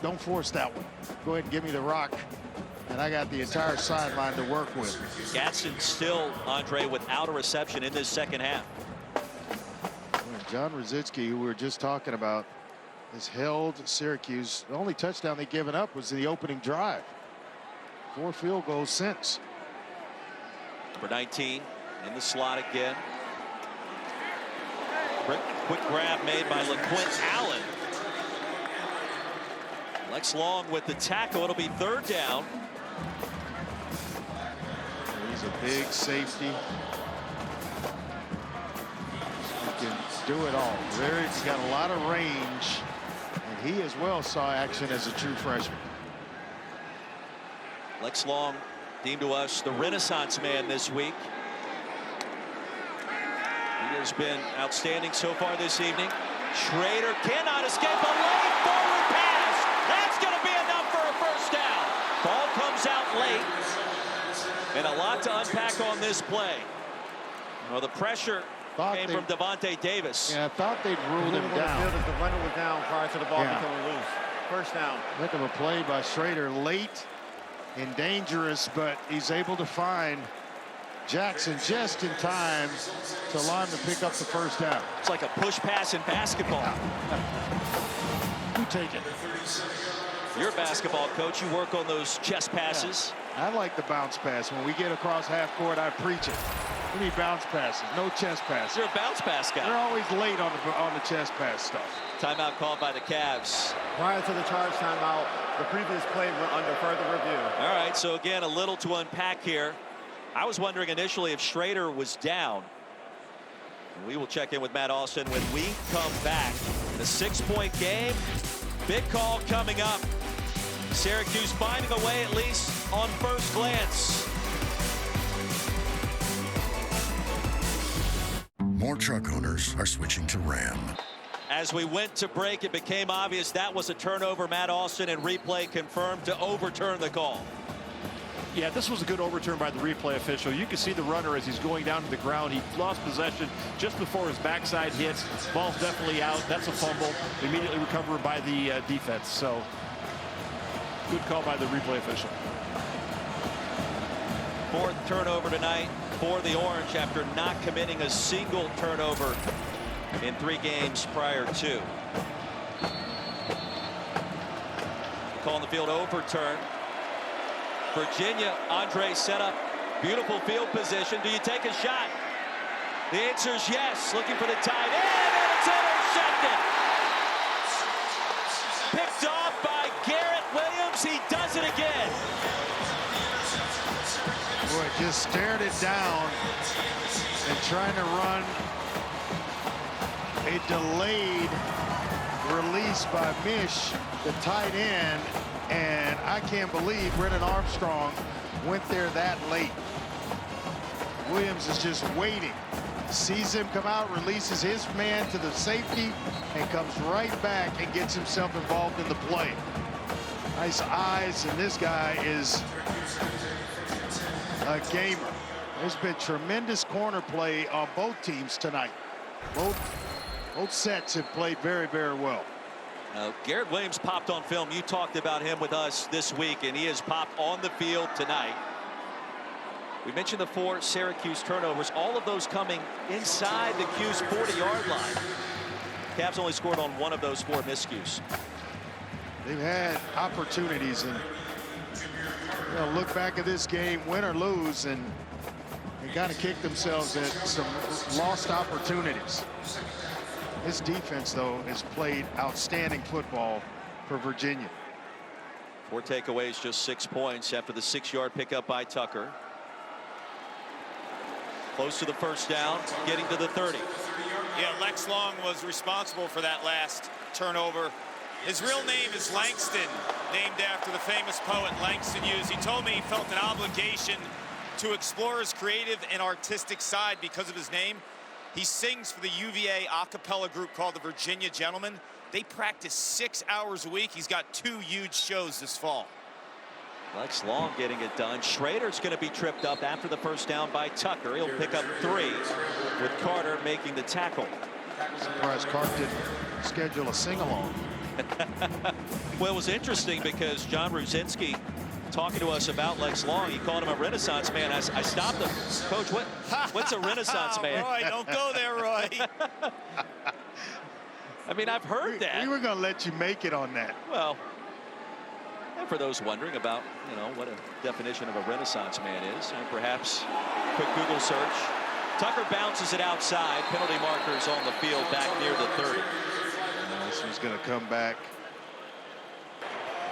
S2: don't force that one. Go ahead and give me the rock, and I got the entire sideline to work with.
S1: Gadsden still, Andre, without a reception in this second half.
S2: John Ruzinski, who we were just talking about, has held Syracuse. The only touchdown they've given up was the opening drive. 4 field goals since.
S1: Number 19 in the slot again. Quick grab made by LaQuint Allen. Lex Long with the tackle. It'll be 3rd down.
S2: He's a big safety. He can do it all. He's got a lot of range, and he as well saw action as a true freshman.
S1: Lex Long deemed to us the Renaissance man this week. He has been outstanding so far this evening. Shrader cannot escape a late forward pass. That's going to be enough for a first down. Ball comes out late, and a lot to unpack on this play. Well, the pressure came from Devontae Davis.
S2: Yeah, I thought they'd ruled him down.
S4: The runner was down prior to the ball becoming loose. First down.
S2: Heck of a play by Shrader, late and dangerous, but he's able to find Jackson just in time to allow him to pick up the first down.
S1: It's like a push pass in basketball.
S2: You take it.
S1: You're a basketball coach. You work on those chest passes.
S2: Yeah. I like the bounce pass. When we get across half court, I preach it. We need bounce passes, no chest passes.
S1: You're a bounce pass guy.
S2: They're always late on the chest pass stuff.
S1: Timeout called by the Cavs.
S4: Prior to the charge timeout, the previous play went under further review.
S1: All right, so again, a little to unpack here. I was wondering initially if Shrader was down. We will check in with Matt Austin when we come back. The 6-point game. Big call coming up. Syracuse finding a way, at least on first glance.
S5: More truck owners are switching to Ram.
S1: As we went to break, it became obvious that was a turnover. Matt Austin and replay confirmed to overturn the call.
S7: Yeah, this was a good overturn by the replay official. You can see the runner as he's going down to the ground. He lost possession just before his backside hits. Ball's definitely out. That's a fumble. Immediately recovered by the defense. So good call by the replay official.
S1: 4th turnover tonight for the Orange after not committing a single turnover in 3 games prior to. Call on the field overturn. Virginia, Andre set up. Beautiful field position. Do you take a shot? The answer is yes. Looking for the tight end, and it's intercepted. Picked off by Garrett Williams. He does it again.
S2: Boy, just stared it down and trying to run a delayed release by Mish, the tight end, and I can't believe Brennan Armstrong went there that late. Williams is just waiting, sees him come out, releases his man to the safety, and comes right back and gets himself involved in the play. Nice eyes, and this guy is a gamer. There's been tremendous corner play on both teams tonight. Both sets have played very, very well.
S1: Garrett Williams popped on film. You talked about him with us this week, and he has popped on the field tonight. We mentioned the 4 Syracuse turnovers, all of those coming inside the Q's 40-yard line. Cavs only scored on 1 of those 4 miscues.
S2: They've had opportunities, and They'll look back at this game, win or lose, and they got to kick themselves at some lost opportunities. This defense, though, has played outstanding football for Virginia.
S1: 4 takeaways, just 6 points after the 6-yard pickup by Tucker. Close to the first down, getting to the 30.
S3: Yeah, Lex Long was responsible for that last turnover. His real name is Langston, named after the famous poet Langston Hughes. He told me he felt an obligation to explore his creative and artistic side because of his name. He sings for the UVA a cappella group called the Virginia Gentlemen. They practice 6 hours a week. He's got 2 huge shows this fall.
S1: Lex Long getting it done. Shrader's going to be tripped up after the first down by Tucker. He'll pick up 3 with Carter making the tackle.
S2: Surprised Carter didn't schedule a sing-along.
S1: Well, it was interesting because John Ruzinski talking to us about Lex Long, he called him a Renaissance man. I stopped him. Coach, what's a Renaissance man?
S3: Roy, don't go there, Roy.
S1: I mean, I've heard that.
S2: We were going to let you make it on that.
S1: Well, and for those wondering about, what a definition of a Renaissance man is, and perhaps quick Google search. Tucker bounces it outside. Penalty markers on the field back near the 30.
S2: This one's going to come back.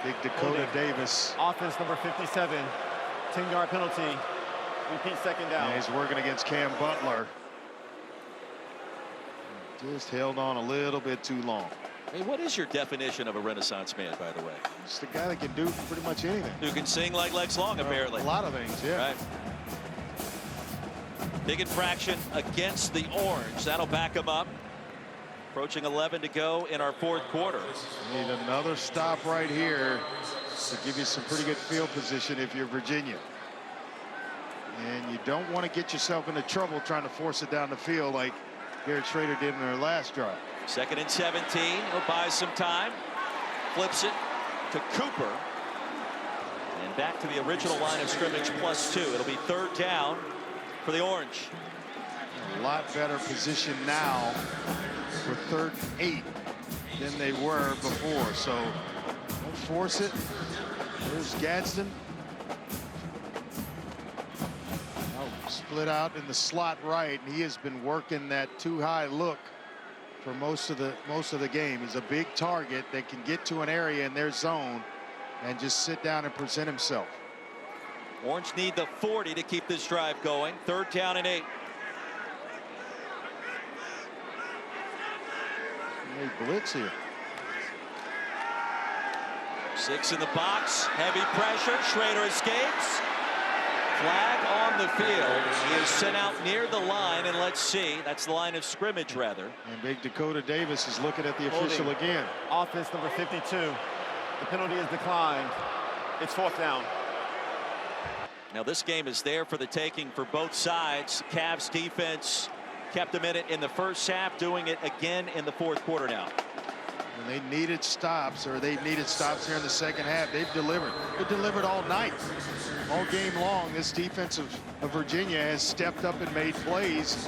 S2: Big Dakota Davis.
S4: Offense number 57. 10-yard penalty. Repeat second down.
S2: Yeah, he's working against Cam Butler. Just held on a little bit too long.
S1: Hey, what is your definition of a Renaissance man, by the way?
S2: It's the guy that can do pretty much anything.
S1: Who can sing like Lex Long, apparently.
S2: A lot of things, yeah.
S1: Right. Big infraction against the Orange. That'll back him up. Approaching 11 to go in our 4th quarter.
S2: Need another stop right here to give you some pretty good field position if you're Virginia. And you don't want to get yourself into trouble trying to force it down the field like Garrett Shrader did in their last drive.
S1: 2nd and 17. He'll buy some time. Flips it to Cooper. And back to the original line of scrimmage +2. It'll be 3rd down for the Orange.
S2: A lot better position now for 3rd and 8 than they were before. So don't force it. There's Gadsden. Now split out in the slot right, and he has been working that too high look for most of the game. He's a big target that can get to an area in their zone and just sit down and present himself.
S1: Orange need the 40 to keep this drive going. 3rd down and 8.
S2: They blitz here.
S1: 6 in the box. Heavy pressure. Shrader escapes. Flag on the field. He is sent out near the line, and let's see. That's the line of scrimmage, rather.
S2: And big Dakota Davis is looking at the official again.
S4: Offense number 52. The penalty is declined. It's 4th down.
S1: Now this game is there for the taking for both sides. Cavs defense kept them in it in the first half, doing it again in the 4th quarter now.
S2: When they needed stops, or they needed stops here in the 2nd half, they've delivered. They've delivered all night, all game long. This defense of Virginia has stepped up and made plays.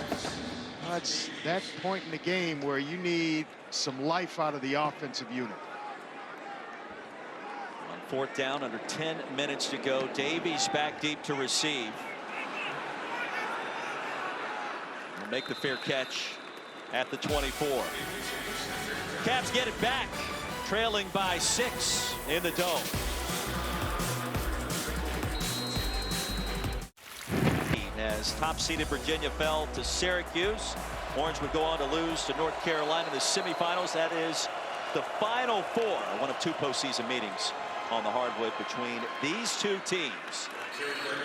S2: It's that point in the game where you need some life out of the offensive unit.
S1: On 4th down, under 10 minutes to go. Davies back deep to receive. He'll make the fair catch at the 24. Cavs get it back, trailing by 6 in the dome. As top-seeded Virginia fell to Syracuse, Orange would go on to lose to North Carolina in the semifinals. That is the Final Four, one of 2 postseason meetings on the hardwood between these 2 teams.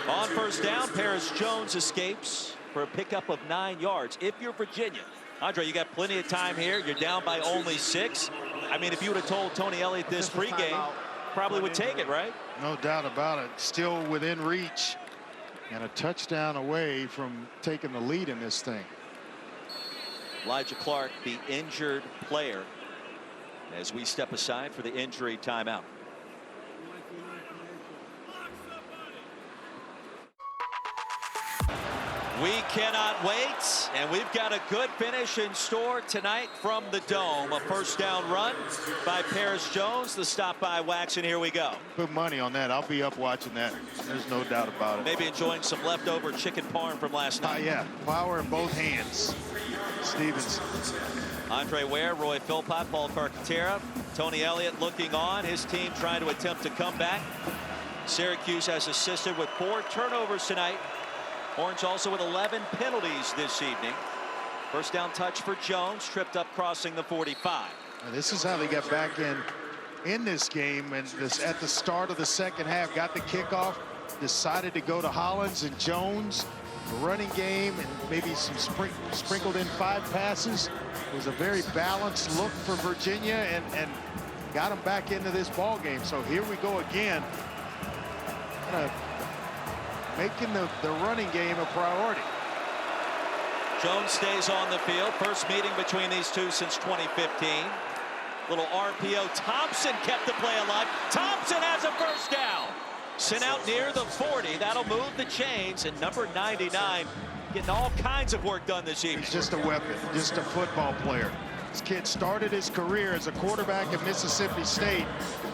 S1: On 1st down, Perris Jones escapes for a pickup of 9 yards. If you're Virginia, Andre, you got plenty of time here. You're down by only 6. I mean, if you would have told Tony Elliott this pregame, probably would take it, right?
S2: No doubt about it. Still within reach, and a touchdown away from taking the lead in this thing.
S1: Elijah Clark, the injured player, as we step aside for the injury timeout. We cannot wait, and we've got a good finish in store tonight from the Dome. A first down run by Perris Jones. The stop by Wax, and here we go.
S2: Put money on that. I'll be up watching that. There's no doubt about it.
S1: Maybe enjoying some leftover chicken parm from last night.
S2: Yeah, power in both hands. Stevens.
S1: Andre Ware, Roy Philpott, Paul Carcaterra, Tony Elliott looking on. His team trying to attempt to come back. Syracuse has assisted with 4 turnovers tonight. Orange also with 11 penalties this evening. First down touch for Jones, tripped up crossing the 45.
S2: And this is how they got back in this game, and at the start of the second half, got the kickoff, decided to go to Hollins and Jones, the running game, and maybe some sprinkled in 5 passes. It was a very balanced look for Virginia, and got them back into this ball game. So here we go again. Making the running game a priority.
S1: Jones stays on the field. First meeting between these two since 2015. Little RPO. Thompson kept the play alive. Thompson has a first down. Sent out near the 40. That'll move the chains. And number 99 getting all kinds of work done this evening.
S2: He's just a weapon, just a football player. This kid started his career as a quarterback at Mississippi State.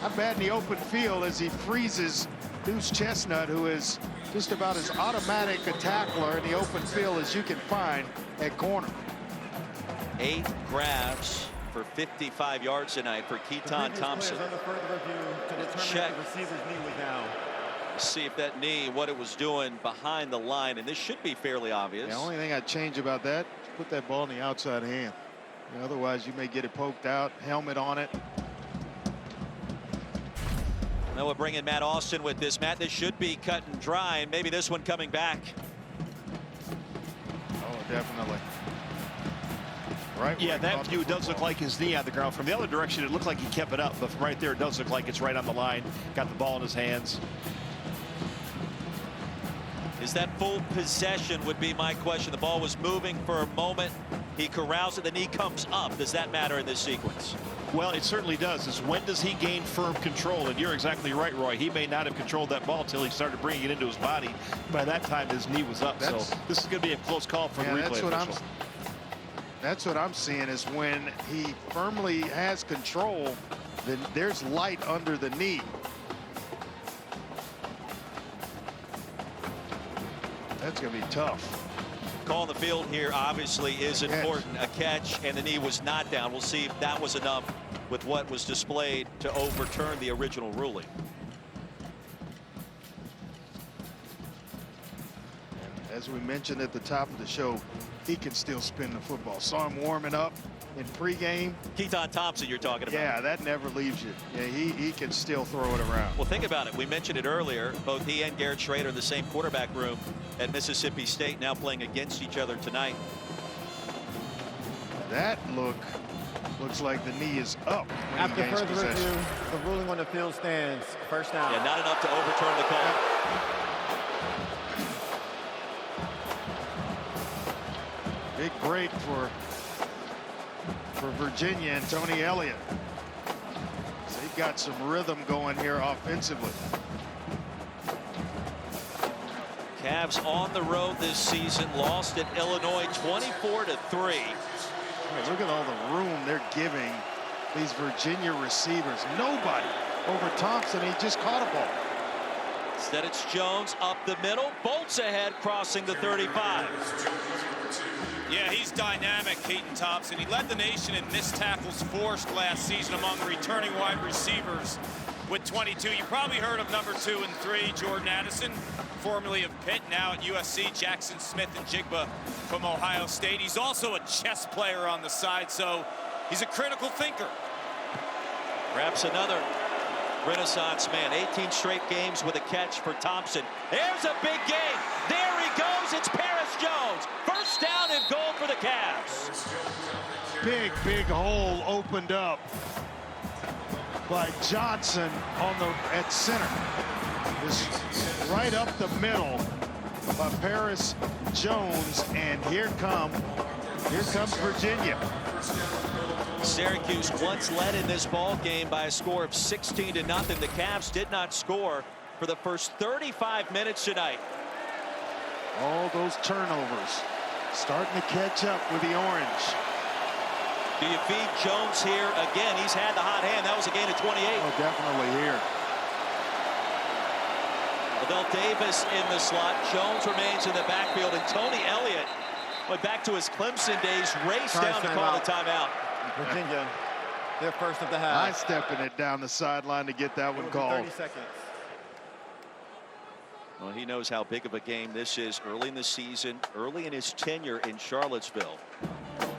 S2: How bad in the open field as he freezes Deuce Chestnut, who is just about as automatic a tackler in the open field as you can find at corner.
S1: 8 grabs for 55 yards tonight for Keaton Thompson. Check. See if that knee, what it was doing behind the line, and this should be fairly obvious.
S2: The only thing I'd change about that, put that ball in the outside hand. Otherwise, you may get it poked out, helmet on it.
S1: Now we'll bring in Matt Austin with this. Matt, this should be cut and dry, and maybe this one coming back.
S2: Oh, definitely. Right.
S7: Yeah, that view does look like his knee on the ground. From the other direction, it looked like he kept it up, but from right there, it does look like it's right on the line. Got the ball in his hands.
S1: Is that full possession would be my question. The ball was moving for a moment. He corrals it, the knee comes up. Does that matter in this sequence?
S7: Well, it certainly does. Is when does he gain firm control? And you're exactly right, Roy. He may not have controlled that ball until he started bringing it into his body. By that time, his knee was up. So this is going to be a close call for the replay official.
S2: That's what I'm seeing is when he firmly has control, then there's light under the knee. That's going to be tough.
S1: Call on the field here obviously is important. A catch, and the knee was not down. We'll see if that was enough with what was displayed to overturn the original ruling.
S2: As we mentioned at the top of the show, he can still spin the football. Saw him warming up in pregame.
S1: Keaton Thompson you're talking about.
S2: Yeah, that never leaves you. Yeah, he can still throw it around.
S1: Well, think about it. We mentioned it earlier. Both he and Garrett Shrader in the same quarterback room at Mississippi State, now playing against each other tonight.
S2: That looks like the knee is up when
S9: After
S2: he gains
S9: further
S2: possession.
S9: review, the ruling on the field stands. First down.
S1: Yeah, not enough to overturn the call.
S2: Big break for Virginia and Tony Elliott. So he got some rhythm going here offensively.
S1: Cavs on the road this season, lost at Illinois 24-3.
S2: Look at all the room they're giving these Virginia receivers. Nobody over Thompson. He just caught a ball.
S1: Instead, it's Jones up the middle, bolts ahead, crossing the 35.
S3: Yeah, he's dynamic, Keaton Thompson. He led the nation in missed tackles forced last season among returning wide receivers with 22. You probably heard of number 2 and 3, Jordan Addison, formerly of Pitt, now at USC, Jackson Smith and Jigba from Ohio State. He's also a chess player on the side, so he's a critical thinker.
S1: Perhaps another Renaissance man. 18 straight games with a catch for Thompson. There's a big game. There he goes. It's Perris Jones. First down and goal for the Cavs.
S2: Big hole opened up by Johnson at center. Just right up the middle by Perris Jones, and here comes Virginia.
S1: Syracuse once led in this ball game by a score of 16-0. The Cavs did not score for the first 35 minutes tonight.
S2: All those turnovers starting to catch up with the Orange.
S1: Do you feed Jones here again? He's had the hot hand. That was a gain of 28.
S2: Oh, definitely here.
S1: Lavelle Davis in the slot. Jones remains in the backfield, and Tony Elliott went back to his Clemson days, raced down to call the timeout.
S9: Virginia, their first of the half.
S2: I stepping it down the sideline to get that one called.
S9: 30 seconds.
S1: Well, he knows how big of a game this is early in the season, early in his tenure in Charlottesville.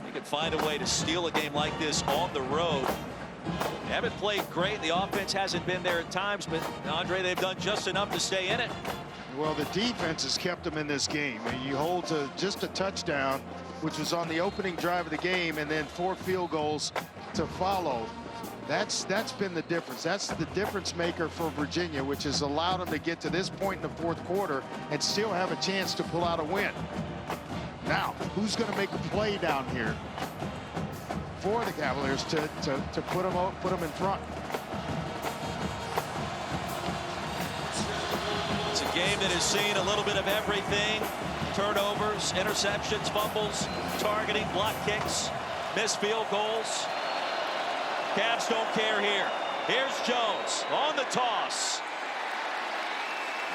S1: He can find a way to steal a game like this on the road. They haven't played great. The offense hasn't been there at times, but Andre, they've done just enough to stay in it.
S2: Well, the defense has kept them in this game. And you hold to just a touchdown, which was on the opening drive of the game, and then 4 field goals to follow. That's been the difference. That's the difference maker for Virginia, which has allowed them to get to this point in the 4th quarter and still have a chance to pull out a win. Now, who's going to make a play down here for the Cavaliers to put them in front?
S1: It's a game that has seen a little bit of everything. Turnovers, interceptions, fumbles, targeting, block kicks, missed field goals. Cavs don't care here. Here's Jones on the toss.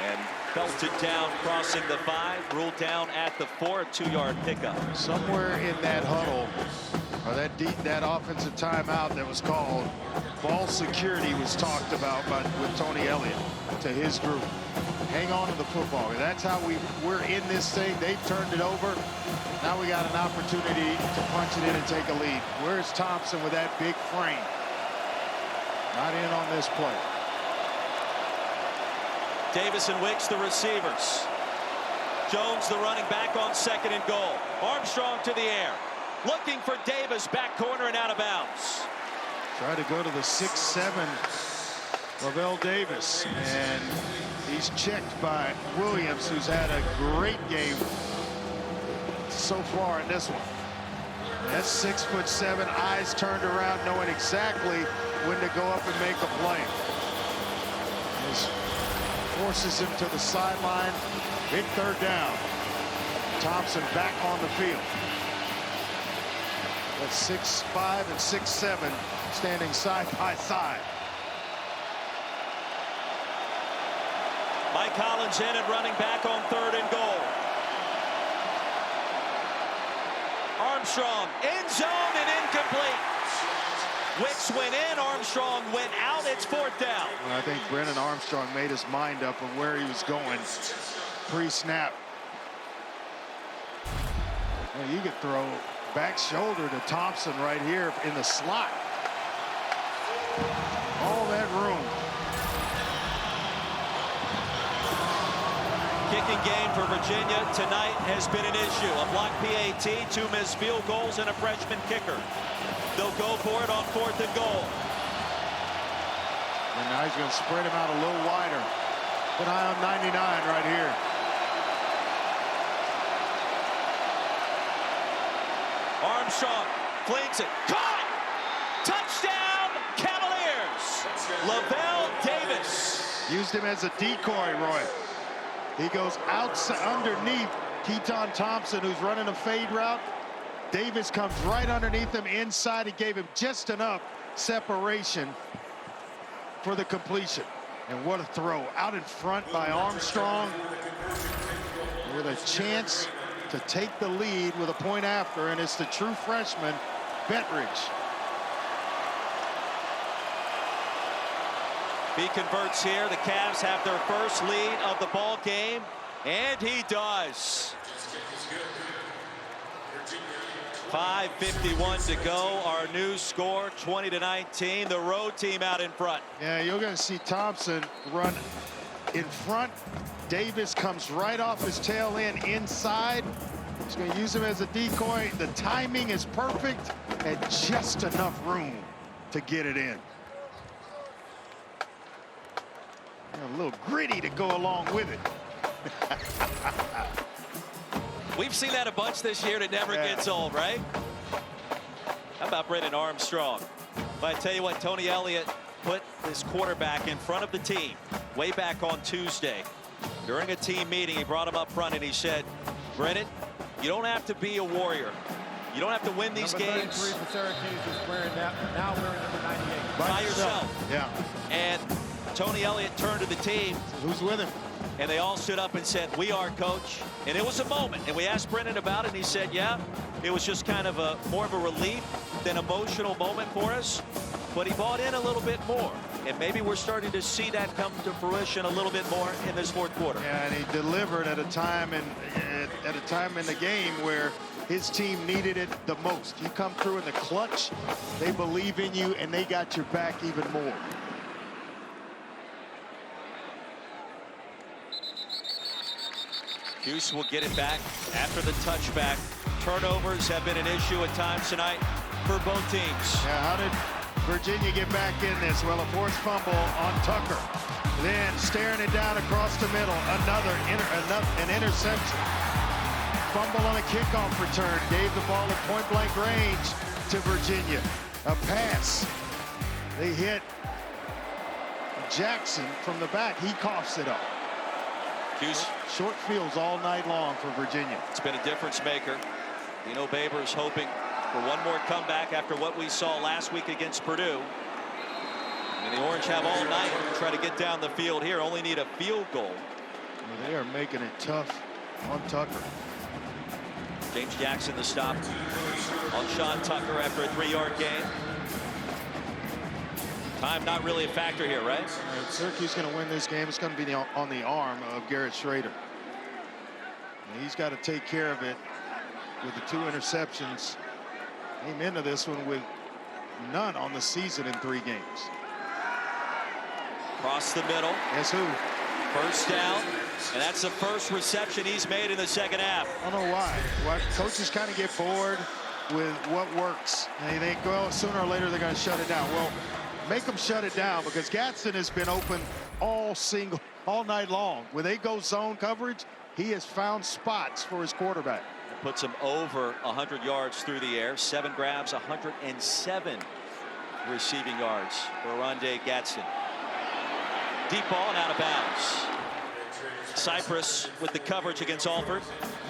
S1: And belted down, crossing the 5, ruled down at the 4, 2-yard pickup.
S2: Somewhere in that huddle, or that offensive timeout that was called, ball security was talked about with Tony Elliott to his group. Hang on to the football. That's how we're in this thing. They've turned it over. Now we got an opportunity to punch it in and take a lead. Where's Thompson with that big frame? Not in on this play.
S1: Davis and Wicks, the receivers. Jones, the running back, on 2nd and goal. Armstrong to the air. Looking for Davis, back corner and out of bounds.
S2: Try to go to the 6'7" Lavelle Davis, and he's checked by Williams, who's had a great game so far in this one. That's 6'7", eyes turned around, knowing exactly when to go up and make a play. This forces him to the sideline. Big 3rd down. Thompson back on the field. That's 6'5" and 6'7", standing side by side.
S1: Mike Collins in and running back on 3rd and goal. Armstrong, end zone and incomplete. Wicks went in, Armstrong went out. It's 4th down.
S2: Well, I think Brennan Armstrong made his mind up of where he was going pre-snap. Well, you could throw back shoulder to Thompson right here in the slot. All that room.
S1: Kicking game for Virginia tonight has been an issue. A blocked PAT, 2 missed field goals, and a freshman kicker. They'll go for it on 4th and goal.
S2: And now he's going to spread him out a little wider. Keep an eye on 99 right here.
S1: Armstrong flings it. Caught it! Touchdown, Cavaliers! Lavelle Davis.
S2: Used him as a decoy, Roy. He goes outside underneath Keaton Thompson, who's running a fade route. Davis comes right underneath him inside. He gave him just enough separation for the completion. And what a throw out in front by Armstrong, with a chance to take the lead with a point after, and it's the true freshman, Bettridge.
S1: If he converts here, the Cavs have their first lead of the ball game, and he does. 5:51 to go. Our new score, 20-19. The road team out in front.
S2: Yeah, you're going to see Thompson run in front. Davis comes right off his tail end inside. He's going to use him as a decoy. The timing is perfect and just enough room to get it in. And a little gritty to go along with it.
S1: We've seen that a bunch this year, and it never gets old, right? How about Brennan Armstrong? But I tell you what, Tony Elliott put this quarterback in front of the team way back on Tuesday. During a team meeting, he brought him up front and he said, Brennan, you don't have to be a warrior. You don't have to win these
S9: Number
S1: games
S9: 33 for Syracuse is wearing that, now wearing number 98.
S1: by yourself.
S2: Yeah.
S1: And Tony Elliott turned to the team.
S2: Who's with him?
S1: And they all stood up and said, we are, coach. And it was a moment. And we asked Brennan about it, and he said, yeah, it was just kind of more of a relief than emotional moment for us. But he bought in a little bit more. And maybe we're starting to see that come to fruition a little bit more in this fourth quarter.
S2: Yeah, and he delivered at a time in the game where his team needed it the most. You come through in the clutch, they believe in you, and they got your back even more.
S1: Cuse will get it back after the touchback. Turnovers have been an issue at times tonight for both teams.
S2: Yeah, how did Virginia get back in this? Well, a forced fumble on Tucker. Then staring it down across the middle, an interception. Fumble on a kickoff return, gave the ball at point-blank range to Virginia. A pass. They hit Jackson from the back. He coughs it up.
S1: Cuse.
S2: Short fields all night long for Virginia.
S1: It's been a difference maker. Dino Babers hoping for one more comeback after what we saw last week against Purdue. And the Orange have all night to try to get down the field here. Only need a field goal.
S2: Well, they are making it tough on Tucker.
S1: James Jackson the stop on Sean Tucker after a 3-yard gain. Time not really a factor here, right?
S2: Syracuse going to win this game. It's going to be on the arm of Garrett Shrader. And he's got to take care of it with the 2 interceptions. Came into this one with none on the season in 3 games.
S1: Across the middle.
S2: Guess who?
S1: First down. And that's the first reception he's made in the second half.
S2: I don't know why. Coaches kind of get bored with what works. And they think, well, sooner or later they're going to shut it down. Well, make them shut it down, because Gadsden has been open all night long. When they go zone coverage, he has found spots for his quarterback.
S1: Puts him over 100 yards through the air. 7 grabs, 107 receiving yards for Oronde Gadsden. Deep ball and out of bounds. Cypress with the coverage against Alford.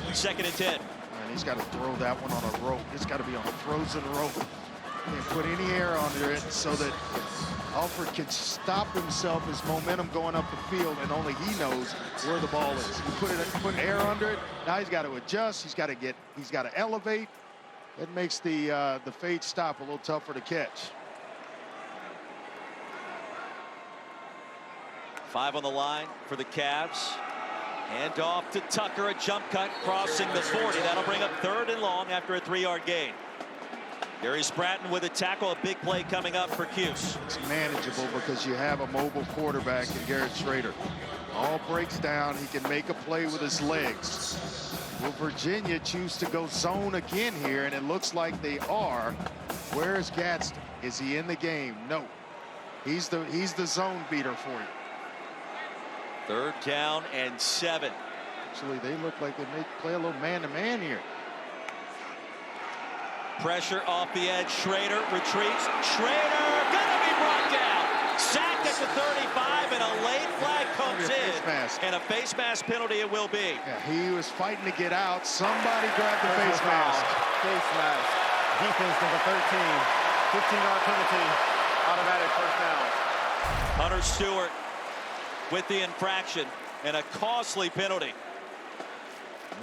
S1: 2nd and 10.
S2: And he's got to throw that one on a rope. It's got to be on a frozen rope. And put any air under it so that Alford can stop himself, his momentum going up the field, and only he knows where the ball is. You put air under it. Now he's got to adjust. He's got to elevate. It makes the fade stop a little tougher to catch.
S1: 5 on the line for the Cavs. Hand off to Tucker, a jump cut crossing the 40. That'll bring up 3rd and long after a 3-yard gain. Gary Spratton with a tackle, a big play coming up for Cuse.
S2: It's manageable because you have a mobile quarterback in Garrett Shrader. All breaks down, he can make a play with his legs. Will Virginia choose to go zone again here? And it looks like they are. Where is Gadsden? Is he in the game? No. He's the zone beater for you.
S1: 3rd down and 7.
S2: Actually, they look like they may play a little man-to-man here.
S1: Pressure off the edge. Shrader retreats. Shrader gonna be brought down. Sacked at the 35, and a late flag comes in. And a face mask penalty it will be.
S2: Yeah, he was fighting to get out. Somebody grabbed the face mask.
S9: Face mask. Defense number 13. 15-yard penalty. Automatic first down.
S1: Hunter Stewart with the infraction and a costly penalty.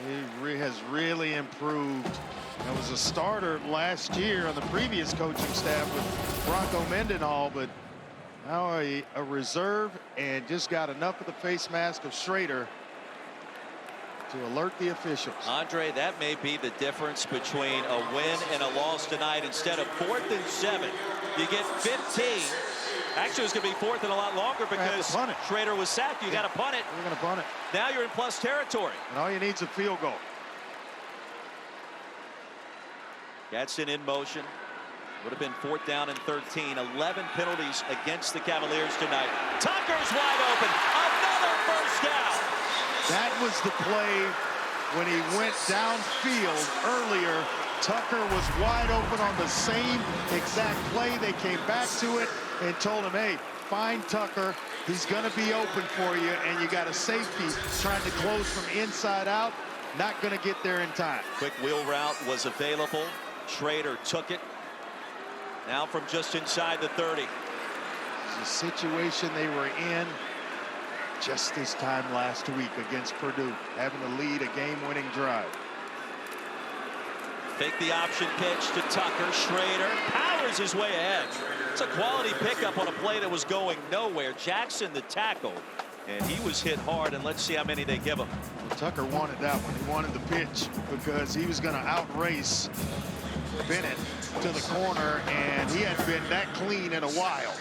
S2: He has really improved. That was a starter last year on the previous coaching staff with Bronco Mendenhall, but now a reserve, and just got enough of the face mask of Shrader to alert the officials.
S1: Andre, that may be the difference between a win and a loss tonight. Instead of 4th and 7, you get 15. Actually, it was going to be 4th and a lot longer because Shrader was sacked. You got to punt it.
S2: We're going to punt it.
S1: Now you're in plus territory.
S2: And all you need is a field goal.
S1: Gadsden in motion. Would have been 4th down and 13. 11 penalties against the Cavaliers tonight. Tucker's wide open. Another first down.
S2: That was the play when he went downfield earlier. Tucker was wide open on the same exact play. They came back to it and told him, hey, find Tucker, He's going to be open for you, and you got a safety trying to close from inside out. Not going to get there in time.
S1: Quick wheel route was available. Shrader took it. Now from just inside the 30.
S2: The situation they were in just this time last week against Purdue, having to lead a game-winning drive.
S1: Fake the option pitch to Tucker. Shrader powers his way ahead. It's a quality pickup on a play that was going nowhere. Jackson the tackle, and he was hit hard, and let's see how many they give him.
S2: Well, Tucker wanted that one. He wanted the pitch because he was going to outrace Bennett to the corner, and he hadn't been that clean in a while.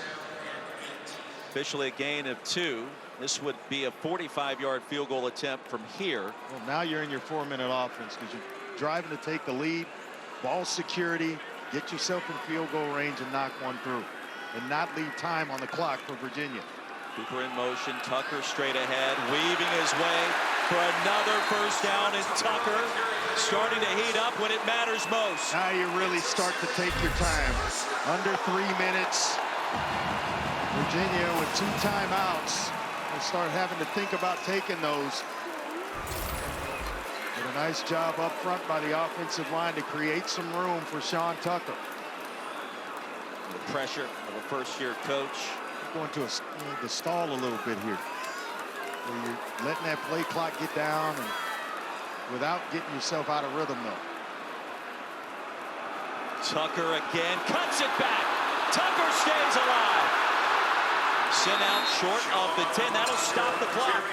S1: Officially a gain of 2. This would be a 45-yard field goal attempt from here.
S2: Well, now you're in your 4-minute offense because you're driving to take the lead. Ball security, get yourself in field goal range and knock one through, and not leave time on the clock for Virginia.
S1: Cooper in motion. Tucker straight ahead, weaving his way for another first down, and Tucker starting to heat up when it matters most.
S2: Now you really start to take your time. Under 3 minutes. Virginia with 2 timeouts. Will start having to think about taking those. Did a nice job up front by the offensive line to create some room for Sean Tucker.
S1: The pressure of a first-year coach.
S2: Going to the stall a little bit here. Where you're letting that play clock get down and without getting yourself out of rhythm though.
S1: Tucker again cuts it back. Tucker stays alive. Sent out short of the 10. That'll stop the clock.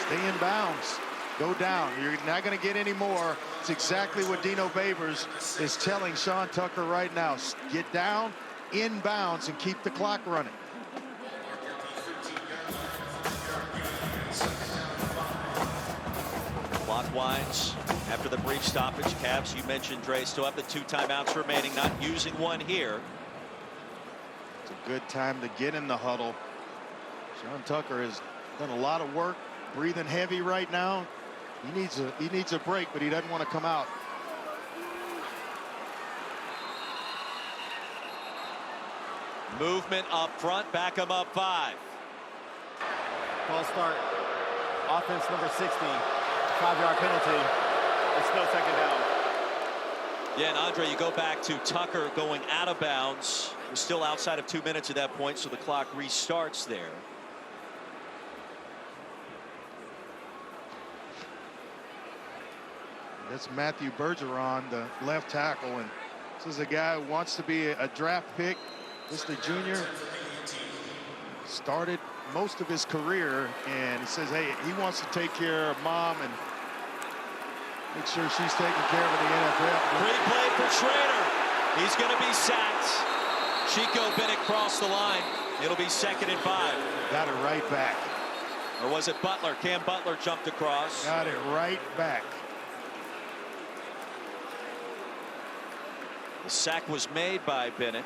S2: Stay in bounds. Go down. You're not going to get any more. It's exactly what Dino Babers is telling Sean Tucker right now. Get down, in bounds, and keep the clock running.
S1: Clock winds after the brief stoppage. Cavs, you mentioned, Dre, still have the 2 timeouts remaining, not using one here.
S2: It's a good time to get in the huddle. Sean Tucker has done a lot of work, breathing heavy right now. He needs a break, but he doesn't want to come out.
S1: Movement up front, back him up 5.
S9: False start. Offense number 60. 5-yard penalty. It's still second down.
S1: Yeah, and Andre, you go back to Tucker going out of bounds. We're still outside of 2 minutes at that point, so the clock restarts there.
S2: That's Matthew Bergeron, the left tackle, and this is a guy who wants to be a draft pick. Just a junior. Started most of his career, and he says, hey, he wants to take care of mom and make sure she's taken care of in the NFL.
S1: Free play for Shrader. He's going to be sacked. Chico Bennett crossed the line. It'll be 2nd and 5.
S2: Got it right back.
S1: Or was it Butler? Cam Butler jumped across.
S2: Got it right back.
S1: The sack was made by Bennett.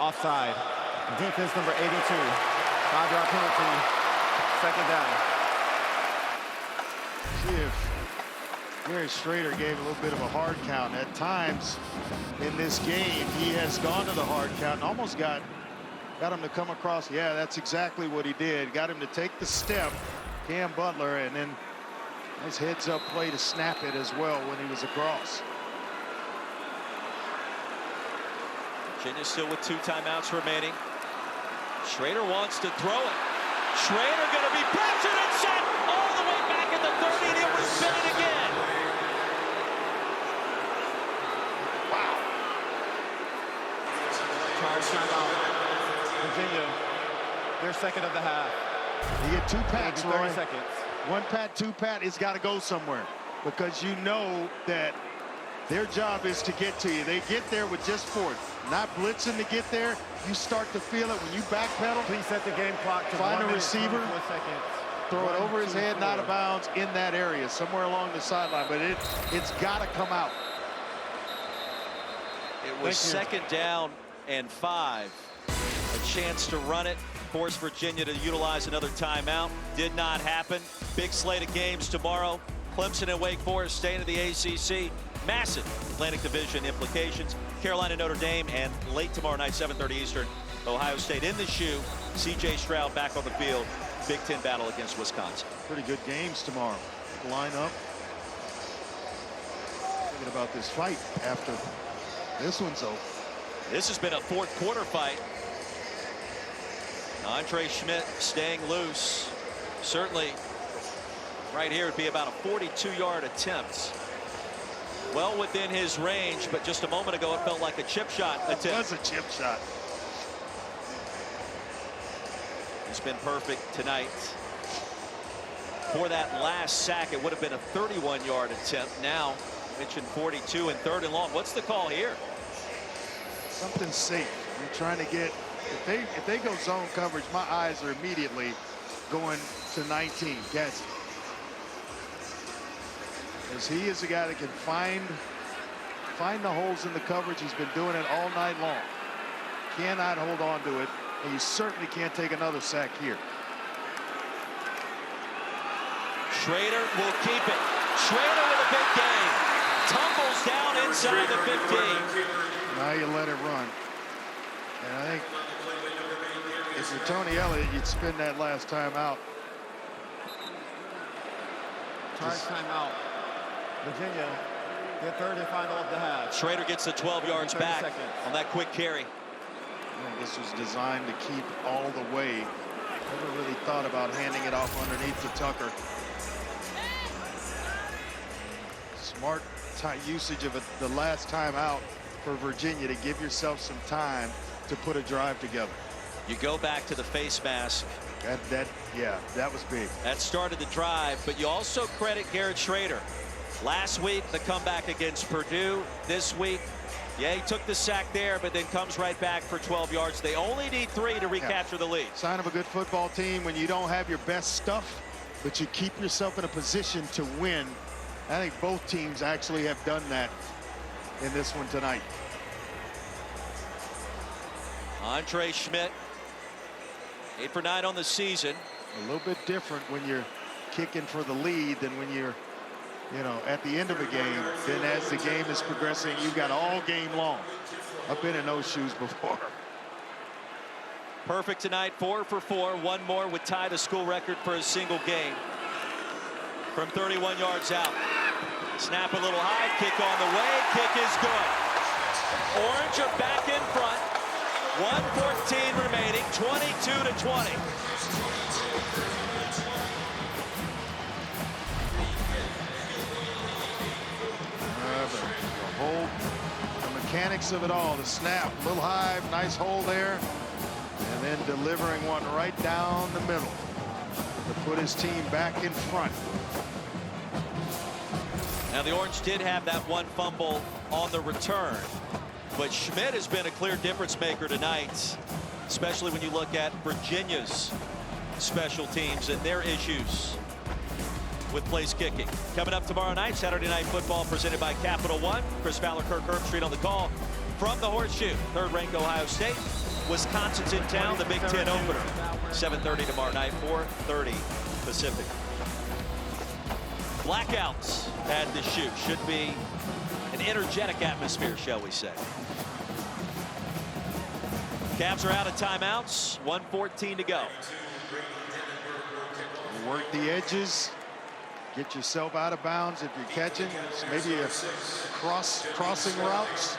S9: Offside. Defense number 82. 5-yard penalty. Second down.
S2: See if Garrett Shrader gave a little bit of a hard count. At times in this game, he has gone to the hard count and almost got him to come across. Yeah, that's exactly what he did. Got him to take the step, Cam Butler, and then nice heads-up play to snap it as well when he was across.
S1: Virginia still with 2 timeouts remaining. Shrader wants to throw it. Shrader going to be pressured and set all the way back at the 30, and it was Bennett again.
S2: Wow.
S9: Charge timeout. Virginia, their second of the half.
S2: You get 2 pats,
S9: 30
S2: Roy.
S9: seconds.
S2: 1 pat, 2 pat, it's got to go somewhere because you know that their job is to get to you. They get there with just 4. Not blitzing to get there. You start to feel it when you backpedal.
S9: Please set the game clock to
S2: Find
S9: 1
S2: a
S9: minute,
S2: receiver.
S9: 24 seconds.
S2: Throw it
S9: 1,
S2: over his
S9: 2,
S2: head,
S9: 4.
S2: not out of bounds in that area, somewhere along the sideline. But it's got to come out.
S1: It was 2nd down and 5. A chance to run it, force Virginia to utilize another timeout. Did not happen. Big slate of games tomorrow. Clemson and Wake Forest staying in the ACC. Massive Atlantic Division implications. Carolina, Notre Dame, and late tomorrow night, 7:30 Eastern, Ohio State in the shoe. C.J. Stroud back on the field. Big Ten battle against Wisconsin.
S2: Pretty good games tomorrow. Line up. Thinking about this fight after this one's over.
S1: This has been a fourth quarter fight. Andre Schmidt staying loose. Certainly right here would be about a 42-yard attempt. Well within his range, but just a moment ago it felt like a chip shot attempt.
S2: It was a chip shot.
S1: He's been perfect tonight. For that last sack, it would have been a 31-yard attempt. Now, mentioned 42 and 3rd and long. What's the call here?
S2: Something safe. You're trying to get, if they go zone coverage, my eyes are immediately going to 19, Gadsden. As he is a guy that can find the holes in the coverage. He's been doing it all night long. Cannot hold on to it, and you certainly can't take another sack here.
S1: Shrader will keep it. Shrader with a big game. Tumbles down inside the 15.
S2: Now you let it run. And I think if you're Tony Elliott, you'd spend that last time out.
S9: Charge timeout. Virginia, their 3rd and final of the half.
S1: Shrader gets the 12 yards back
S9: seconds.
S1: on that quick carry.
S2: This was designed to keep all the way. Never really thought about handing it off underneath to Tucker. Smart usage of the last time out for Virginia to give yourself some time to put a drive together.
S1: You go back to the face mask.
S2: Yeah, that was big.
S1: That started the drive, but you also credit Garrett Shrader. Last week, the comeback against Purdue. This week, yeah, he took the sack there, but then comes right back for 12 yards. They only need 3 to recapture the lead.
S2: Sign of a good football team when you don't have your best stuff, but you keep yourself in a position to win. I think both teams actually have done that in this one tonight.
S1: Andre Schmidt, 8 for 9 on the season.
S2: A little bit different when you're kicking for the lead than when you're, at the end of a game. Then as the game is progressing, you've got all game long. I've been in those shoes before.
S1: Perfect tonight, 4 for 4. One more would tie the school record for a single game. From 31 yards out. Snap a little high, kick on the way, kick is good. Orange are back in front. 1:14 remaining, 22-20.
S2: The mechanics of it all, the snap, little high, nice hole there, and then delivering one right down the middle to put his team back in front.
S1: Now the Orange did have that one fumble on the return, but Schmidt has been a clear difference maker tonight, especially when you look at Virginia's special teams and their issues with place kicking. Coming up tomorrow night, Saturday Night Football presented by Capital One. Chris Fowler, Kirk Herbstreit on the call from the Horseshoe. 3rd-ranked Ohio State. Wisconsin's in town, the Big Ten opener. 7:30 tomorrow night, 4:30 Pacific. Blackouts at the shoot. Should be an energetic atmosphere, shall we say. Cavs are out of timeouts. 1:14 to go.
S2: Work the edges. Get yourself out of bounds if you're catching. Maybe a crossing routes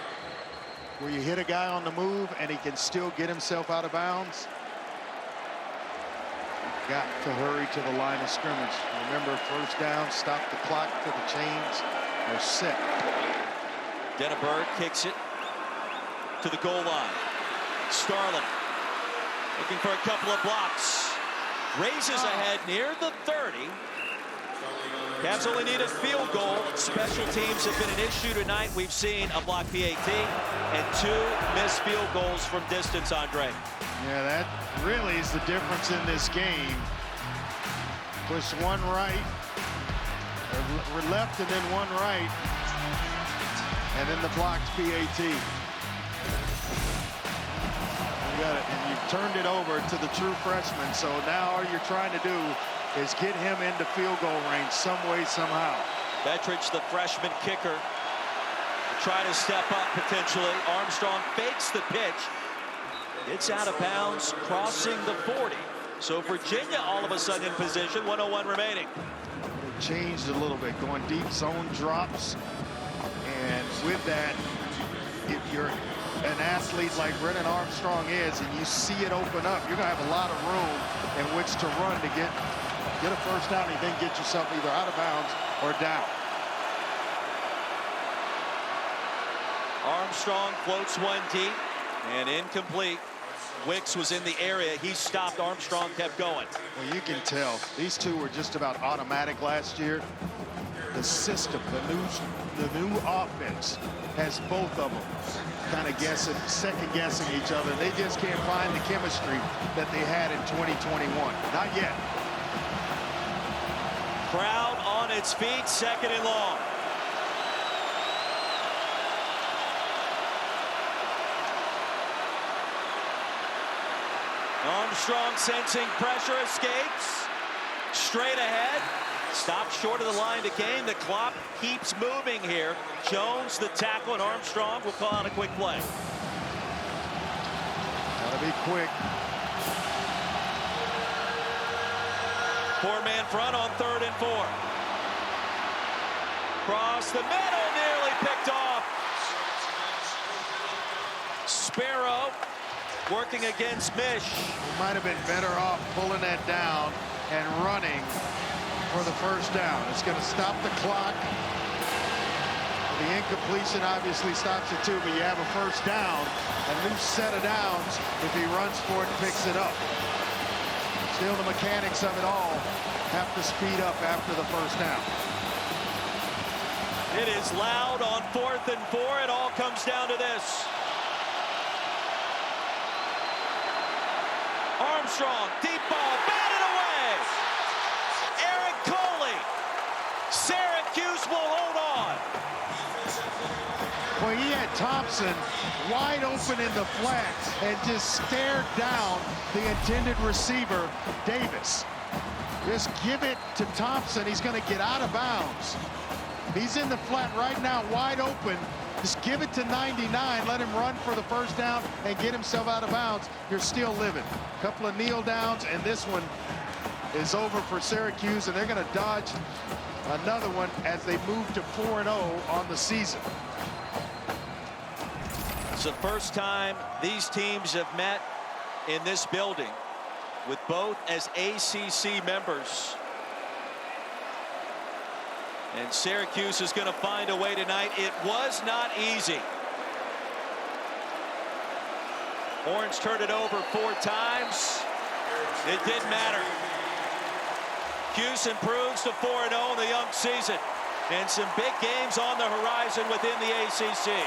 S2: where you hit a guy on the move and he can still get himself out of bounds. Got to hurry to the line of scrimmage. Remember, 1st down, stop the clock till the chains are set.
S1: Denneberg kicks it to the goal line. Starling looking for a couple of blocks. Raises ahead near the 30. Cavs only need a field goal. Special teams have been an issue tonight. We've seen a blocked PAT and 2 missed field goals from distance, Andre.
S2: Yeah, that really is the difference in this game. Push one right, or left and then one right, and then the blocked PAT. You got it, and you've turned it over to the true freshman. So now all you're trying to do is get him into field goal range some way, somehow.
S1: Bettridge, the freshman kicker, try to step up potentially. Armstrong fakes the pitch. It's out of bounds, crossing the 40. So Virginia all of a sudden in position, 1:01 remaining.
S2: They changed a little bit, going deep zone drops. And with that, if you're an athlete like Brennan Armstrong is, and you see it open up, you're going to have a lot of room in which to run to get a first down and then get yourself either out of bounds or down.
S1: Armstrong floats one deep and incomplete. Wicks was in the area. He stopped. Armstrong kept going.
S2: Well, you can tell these two were just about automatic last year. The system, the new offense has both of them kind of second guessing each other. They just can't find the chemistry that they had in 2021. Not yet.
S1: Crowd on its feet, 2nd and long. Armstrong sensing pressure, escapes. Straight ahead. Stopped short of the line to gain. The clock keeps moving here. Jones, the tackle, and Armstrong will call out a quick play.
S2: Gotta be quick.
S1: 4-man front on 3rd and 4. Cross the middle, nearly picked off. Sparrow working against Mish.
S2: We might have been better off pulling that down and running for the first down. It's going to stop the clock. The incompletion obviously stops it too, but you have a first down, a new set of downs if he runs for it and picks it up. Still, the mechanics of it all have to speed up after the first down.
S1: It is loud on 4th and 4. It all comes down to this. Armstrong, deep ball, batted away. Eric Coley. Syracuse will hold on.
S2: Well, he had Thompson wide open in the flat and just stared down the intended receiver, Davis. Just give it to Thompson. He's going to get out of bounds. He's in the flat right now, wide open. Just give it to 99, let him run for the first down and get himself out of bounds. You're still living. A couple of kneel downs, and this one is over for Syracuse, and they're going to dodge another one as they move to 4-0 on the season.
S1: It's the first time these teams have met in this building with both as ACC members. And Syracuse is going to find a way tonight. It was not easy. Orange turned it over 4 times. It didn't matter. Cuse improves to 4-0 in the young season. And some big games on the horizon within the ACC.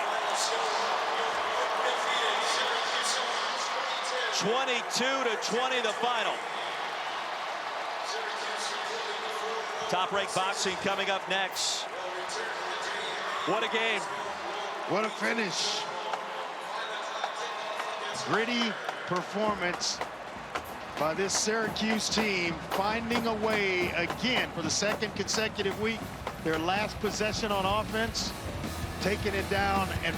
S1: 22-20 the final. Top-ranked boxing coming up next. What a game.
S2: What a finish. Gritty performance by this Syracuse team, finding a way again for the 2nd consecutive week. Their last possession on offense, taking it down and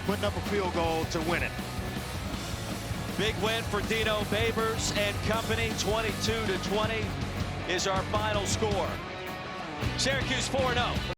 S2: putting up a field goal to win it.
S1: Big win for Dino Babers and company. 22-20 is our final score. Syracuse 4-0.